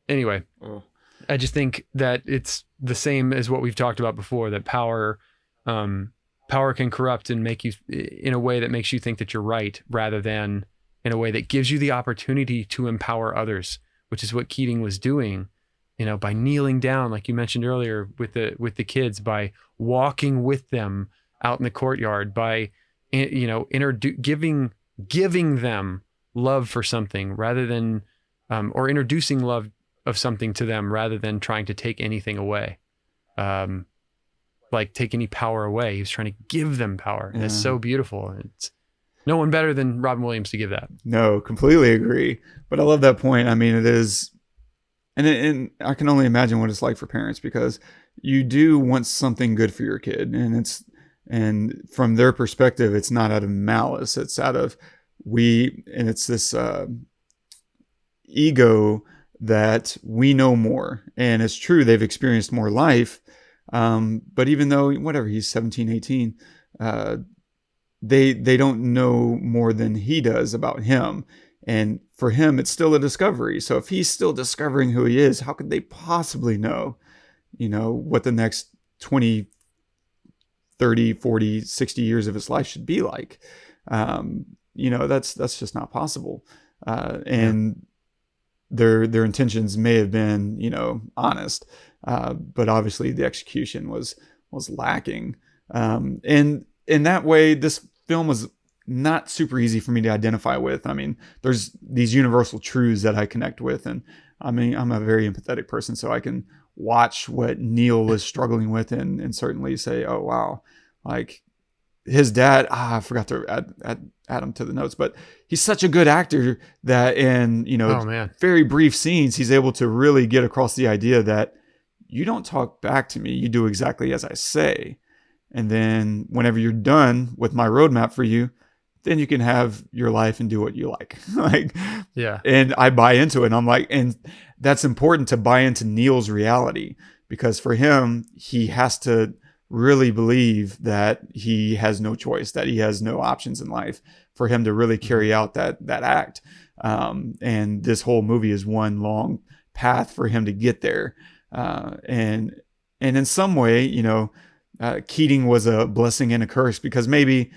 anyway, I just think that it's the same as what we've talked about before, that power can corrupt and make you in a way that makes you think that you're right rather than in a way that gives you the opportunity to empower others, which is what Keating was doing, by kneeling down, like you mentioned earlier with the kids, by walking with them out in the courtyard, by, giving them love for something rather than, or introducing love of something to them rather than trying to take anything away. Like take any power away. He was trying to give them power. And it's so beautiful. It's no one better than Robin Williams to give that. No, completely agree. But I love that point. I mean, it is, and I can only imagine what it's like for parents, because you do want something good for your kid. And from their perspective, it's not out of malice. It's out of and it's this ego that we know more. And it's true, they've experienced more life. But even though, whatever, he's 17, 18, they don't know more than he does about him. And for him, it's still a discovery. So if he's still discovering who he is, how could they possibly know, what the next 20, 30, 40, 60 years of his life should be like? That's just not possible. And their intentions may have been, honest, but obviously the execution was lacking. And in that way, this film was not super easy for me to identify with. I mean, there's these universal truths that I connect with, and I mean, I'm a very empathetic person, so I can watch what Neil is struggling with and certainly say, oh wow, like his dad, I forgot to add him to the notes, but he's such a good actor that in, very brief scenes, he's able to really get across the idea that you don't talk back to me. You do exactly as I say. And then whenever you're done with my roadmap for you, then you can have your life and do what you like. And I buy into it. And I'm like, and that's important to buy into Neil's reality, because for him, he has to really believe that he has no choice, that he has no options in life for him to really carry out that act. And this whole movie is one long path for him to get there. And in some way, Keating was a blessing and a curse, because maybe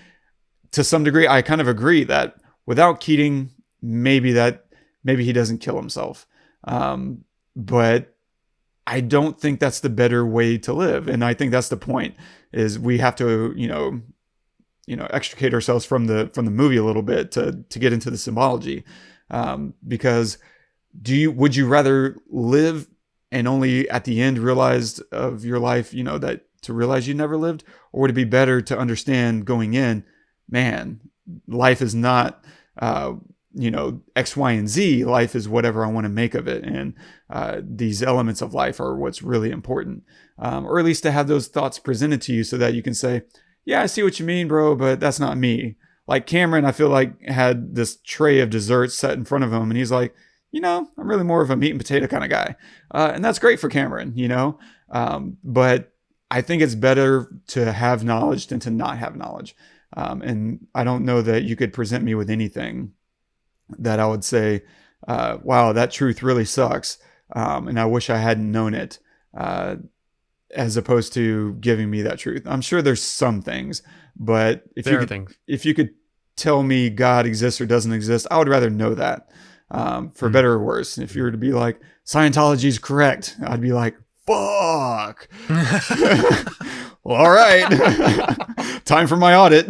to some degree, I kind of agree that without Keating, maybe he doesn't kill himself. But I don't think that's the better way to live. And I think that's the point, is we have to, extricate ourselves from the movie a little bit to get into the symbology. Because would you rather live and only at the end realized of your life, that to realize you never lived? Or would it be better to understand going in, man, life is not, X, Y, and Z. Life is whatever I want to make of it. And these elements of life are what's really important. Or at least to have those thoughts presented to you so that you can say, yeah, I see what you mean, bro, but that's not me. Like Cameron, I feel like had this tray of desserts set in front of him, and he's like, I'm really more of a meat and potato kind of guy. And that's great for Cameron, but I think it's better to have knowledge than to not have knowledge. And I don't know that you could present me with anything that I would say, wow, that truth really sucks. And I wish I hadn't known it, as opposed to giving me that truth. I'm sure there's some things, but if you could tell me God exists or doesn't exist, I would rather know that, for better or worse. If you were to be like, Scientology is correct, I'd be like, fuck. Well, all right. Time for my audit.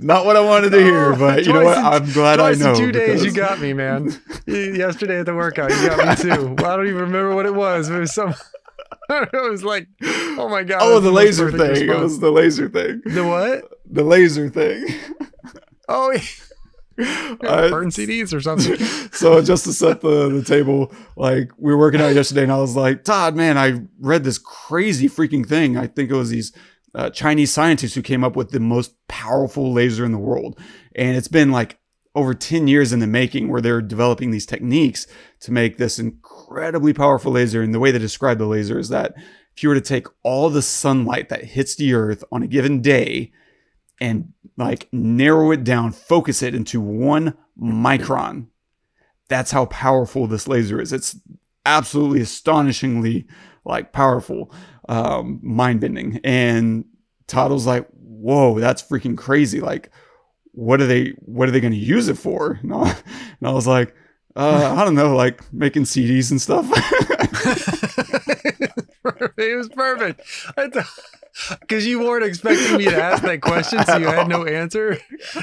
Not what I wanted to hear, but you know what? I'm glad I know. In 2 days, you got me, man. Yesterday at the workout, you got me too. Well, I don't even remember what it was. It was some. It was like, oh my god. Oh, the laser thing. It was the laser thing. The what? The laser thing. Oh, Burn CDs or something. So just to set the table, like we were working out yesterday and I was like, Todd, man, I read this crazy freaking thing. I think it was these Chinese scientists who came up with the most powerful laser in the world. And it's been like over 10 years in the making where they're developing these techniques to make this incredibly powerful laser. And the way they describe the laser is that if you were to take all the sunlight that hits the earth on a given day and like narrow it down, focus it into 1 micron, that's how powerful this laser is. It's absolutely astonishingly like powerful, mind-bending. And Todd was like, whoa, that's freaking crazy. Like, what are they going to use it for? And I was like, I don't know, like making CDs and stuff. It was perfect. Because you weren't expecting me to ask that question, so you had no answer.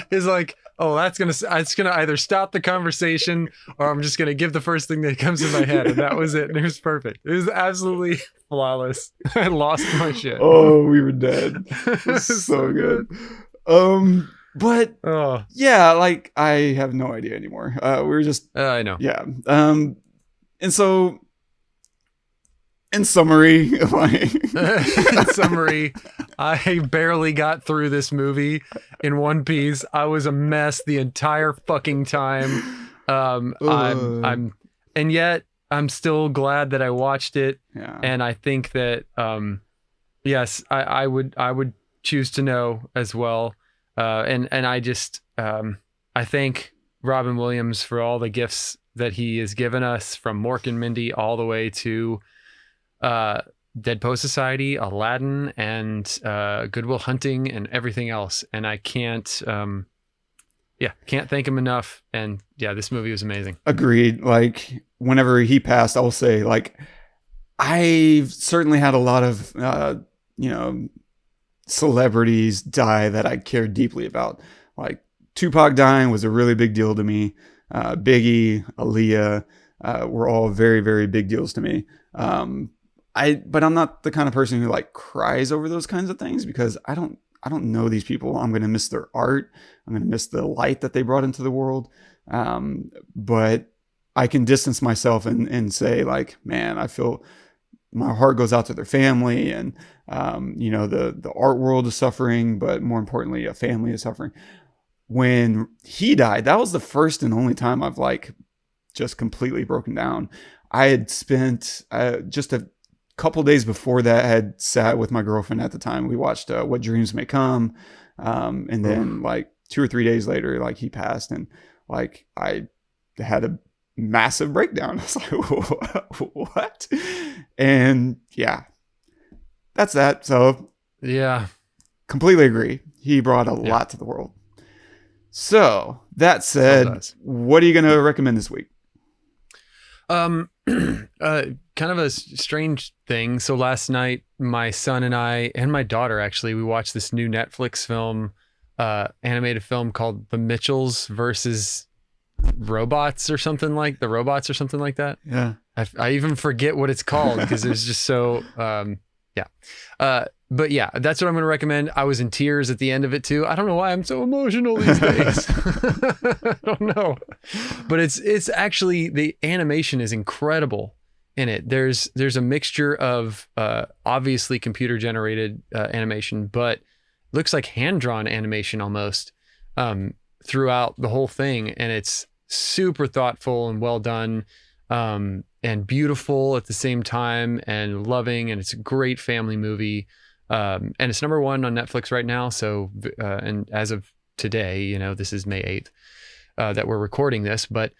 It's like, oh, it's gonna either stop the conversation or I'm just gonna give the first thing that comes in my head, and that was it. And it was perfect. It was absolutely flawless. I lost my shit. Oh, we were dead. It was so good. But yeah, like I have no idea anymore. We were just I know. Yeah. And so in summary, I barely got through this movie in one piece. I was a mess the entire fucking time. And yet I'm still glad that I watched it. Yeah. And I think that yes, I would choose to know as well. And I just I thank Robin Williams for all the gifts that he has given us, from Mork and Mindy all the way to Dead Post Society, Aladdin, and Good Will Hunting, and everything else. And I can't thank him enough. And yeah, this movie was amazing. Agreed. Like whenever he passed, I will say, like, I've certainly had a lot of celebrities die that I cared deeply about. Like Tupac dying was a really big deal to me. Biggie, Aaliyah were all very, very big deals to me. But I'm not the kind of person who like cries over those kinds of things, because I don't know these people. I'm going to miss their art. I'm going to miss the light that they brought into the world. But I can distance myself and say, like, man, I feel my heart goes out to their family, and the art world is suffering, but more importantly, a family is suffering. When he died, that was the first and only time I've like just completely broken down. I had spent just a couple days before that, I had sat with my girlfriend at the time. We watched What Dreams May Come, and then like 2 or 3 days later, like he passed, and like I had a massive breakdown. I was like, what? And yeah, that's that. So yeah, completely agree. He brought a lot to the world. So that said, what are you going to recommend this week? Kind of a strange thing. So last night, my son and I, and my daughter actually, we watched this new Netflix film, animated film called The Mitchells versus Robots or something like that. Yeah. I even forget what it's called because it was just so, but yeah, that's what I'm going to recommend. I was in tears at the end of it too. I don't know why I'm so emotional these days. I don't know, but it's actually, the animation is incredible in it. There's a mixture of obviously computer generated animation, but looks like hand-drawn animation almost throughout the whole thing. And it's super thoughtful and well done, and beautiful at the same time, and loving. And it's a great family movie. And it's number 1 on Netflix right now. So, and as of today, this is May 8th that we're recording this, but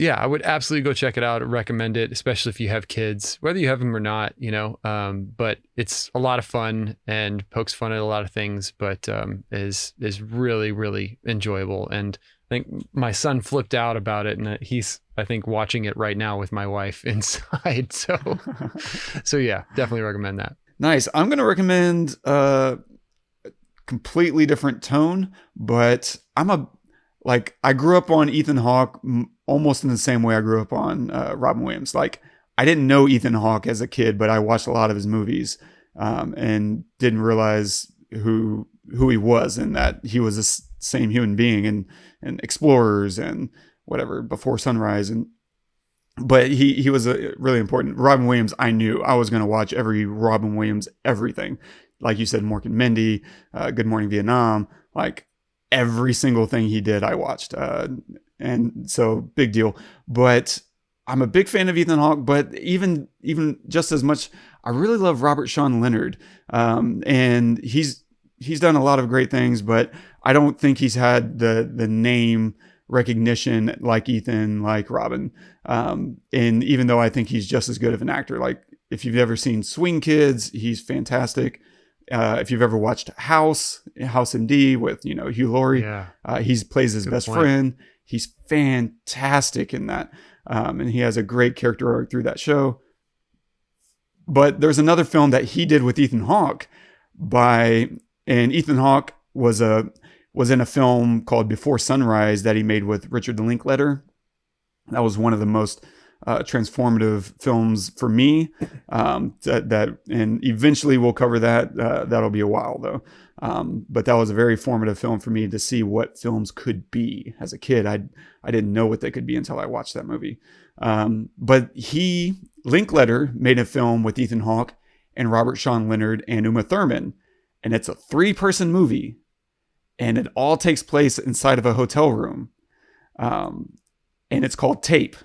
yeah, I would absolutely go check it out. I'd recommend it, especially if you have kids, whether you have them or not, but it's a lot of fun and pokes fun at a lot of things, but is really, really enjoyable. And I think my son flipped out about it, and he's, I think, watching it right now with my wife inside. So yeah, definitely recommend that. Nice. I'm going to recommend a completely different tone, but I grew up on Ethan Hawke almost in the same way I grew up on Robin Williams. Like, I didn't know Ethan Hawke as a kid, but I watched a lot of his movies and didn't realize who he was, and that he was same human being, and Explorers and whatever, Before Sunrise, but he was a really important. Robin Williams, I knew I was going to watch every Robin Williams everything, like you said, Mork and Mindy, Good Morning Vietnam, like every single thing he did I watched, and so big deal. But I'm a big fan of Ethan Hawke, but even just as much, I really love Robert Sean Leonard, and he's done a lot of great things, but I don't think he's had the name recognition like Ethan, like Robin. And even though I think he's just as good of an actor, like if you've ever seen Swing Kids, he's fantastic. If you've ever watched House MD with, Hugh Laurie, he plays his best friend. He's fantastic in that. And he has a great character arc through that show. But there's another film that he did with Ethan Hawke and Ethan Hawke was in a film called Before Sunrise that he made with Richard Linklater. That was one of the most transformative films for me. And eventually we'll cover that. That'll be a while though. But that was a very formative film for me to see what films could be. As a kid, I didn't know what they could be until I watched that movie. But Linklater made a film with Ethan Hawke and Robert Sean Leonard and Uma Thurman, and it's a 3-person movie. And it all takes place inside of a hotel room. And it's called Tape.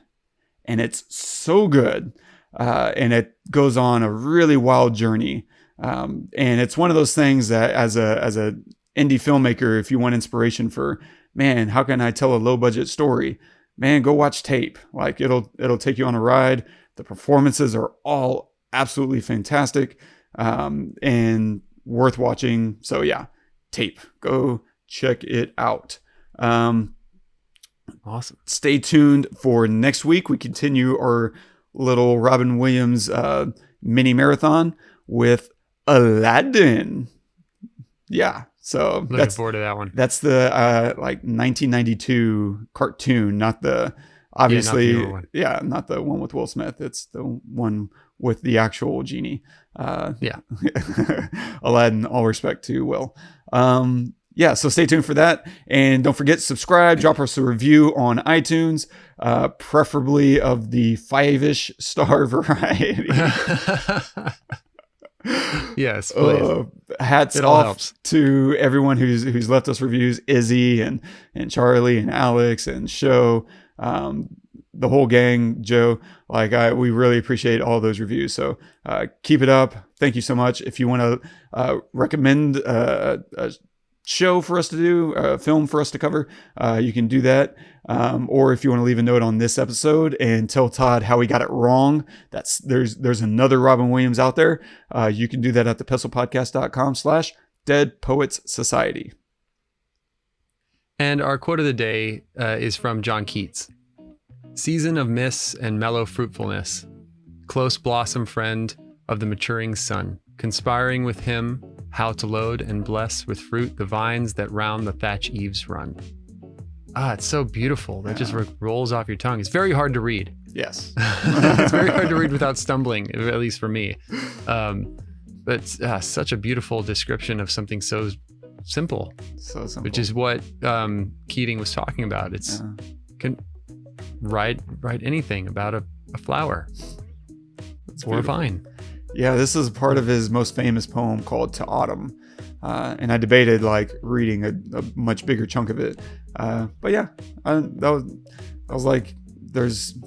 And it's so good. And it goes on a really wild journey. And it's one of those things that as a indie filmmaker, if you want inspiration for, man, how can I tell a low budget story? Man, go watch Tape. Like it'll take you on a ride. The performances are all absolutely fantastic. And worth watching. So yeah. Tape. Go check it out. Awesome. Stay tuned for next week. We continue our little Robin Williams mini marathon with Aladdin. Yeah. So looking forward to that one. That's the 1992 cartoon, not the obviously not the one with Will Smith. It's the one with the actual genie. Aladdin, all respect to Will. So stay tuned for that. And don't forget, subscribe, drop us a review on iTunes, preferably of the 5-ish star variety. Yes, please. Hats off to everyone who's left us reviews, Izzy and Charlie and Alex and Show, the whole gang, Joe. We really appreciate all those reviews. So keep it up. Thank you so much. If you want to recommend a show for us to do, a film for us to cover, you can do that. Or if you want to leave a note on this episode and tell Todd how he got it wrong, there's another Robin Williams out there. You can do that at thepestlepodcast.com/Dead Poets Society. And our quote of the day is from John Keats. Season of mists and mellow fruitfulness, close blossom friend of the maturing sun, conspiring with him how to load and bless with fruit the vines that round the thatch-eaves run. It's so beautiful. That just rolls off your tongue. It's very hard to read. Yes. It's very hard to read without stumbling, at least for me. But such a beautiful description of something so simple. So simple. Which is what Keating was talking about. It's can write anything about a flower or a vine. Yeah, this is part of his most famous poem called To Autumn. And I debated reading a much bigger chunk of it. But yeah, I was like, there's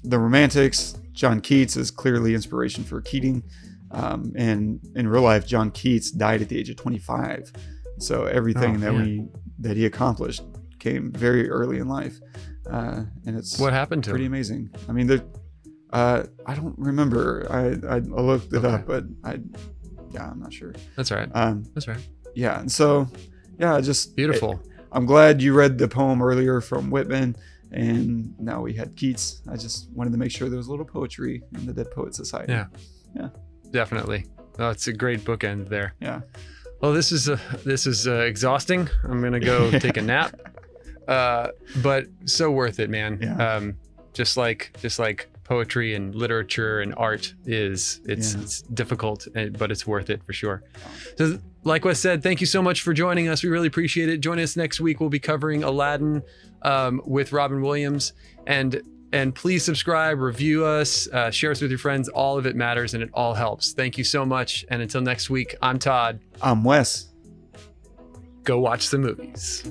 the Romantics. John Keats is clearly inspiration for Keating. And in real life, John Keats died at the age of 25. So everything that he accomplished came very early in life. And it's what happened to pretty him? Amazing. I mean, I don't remember. I looked it up, but I'm not sure. That's right. That's right. Yeah. And so, just beautiful. I'm glad you read the poem earlier from Whitman, and now we had Keats. I just wanted to make sure there was a little poetry in the Dead Poets Society. Yeah. Definitely. Oh, it's a great bookend there. Yeah. Well, this is exhausting. I'm gonna go take a nap. But so worth it, man. Yeah. Just like poetry and literature and art is. It's difficult, but it's worth it for sure. So like Wes said, thank you so much for joining us. We really appreciate it. Join us next week. We'll be covering Aladdin with Robin Williams. And please subscribe, review us, share us with your friends. All of it matters and it all helps. Thank you so much. And until next week, I'm Todd. I'm Wes. Go watch the movies.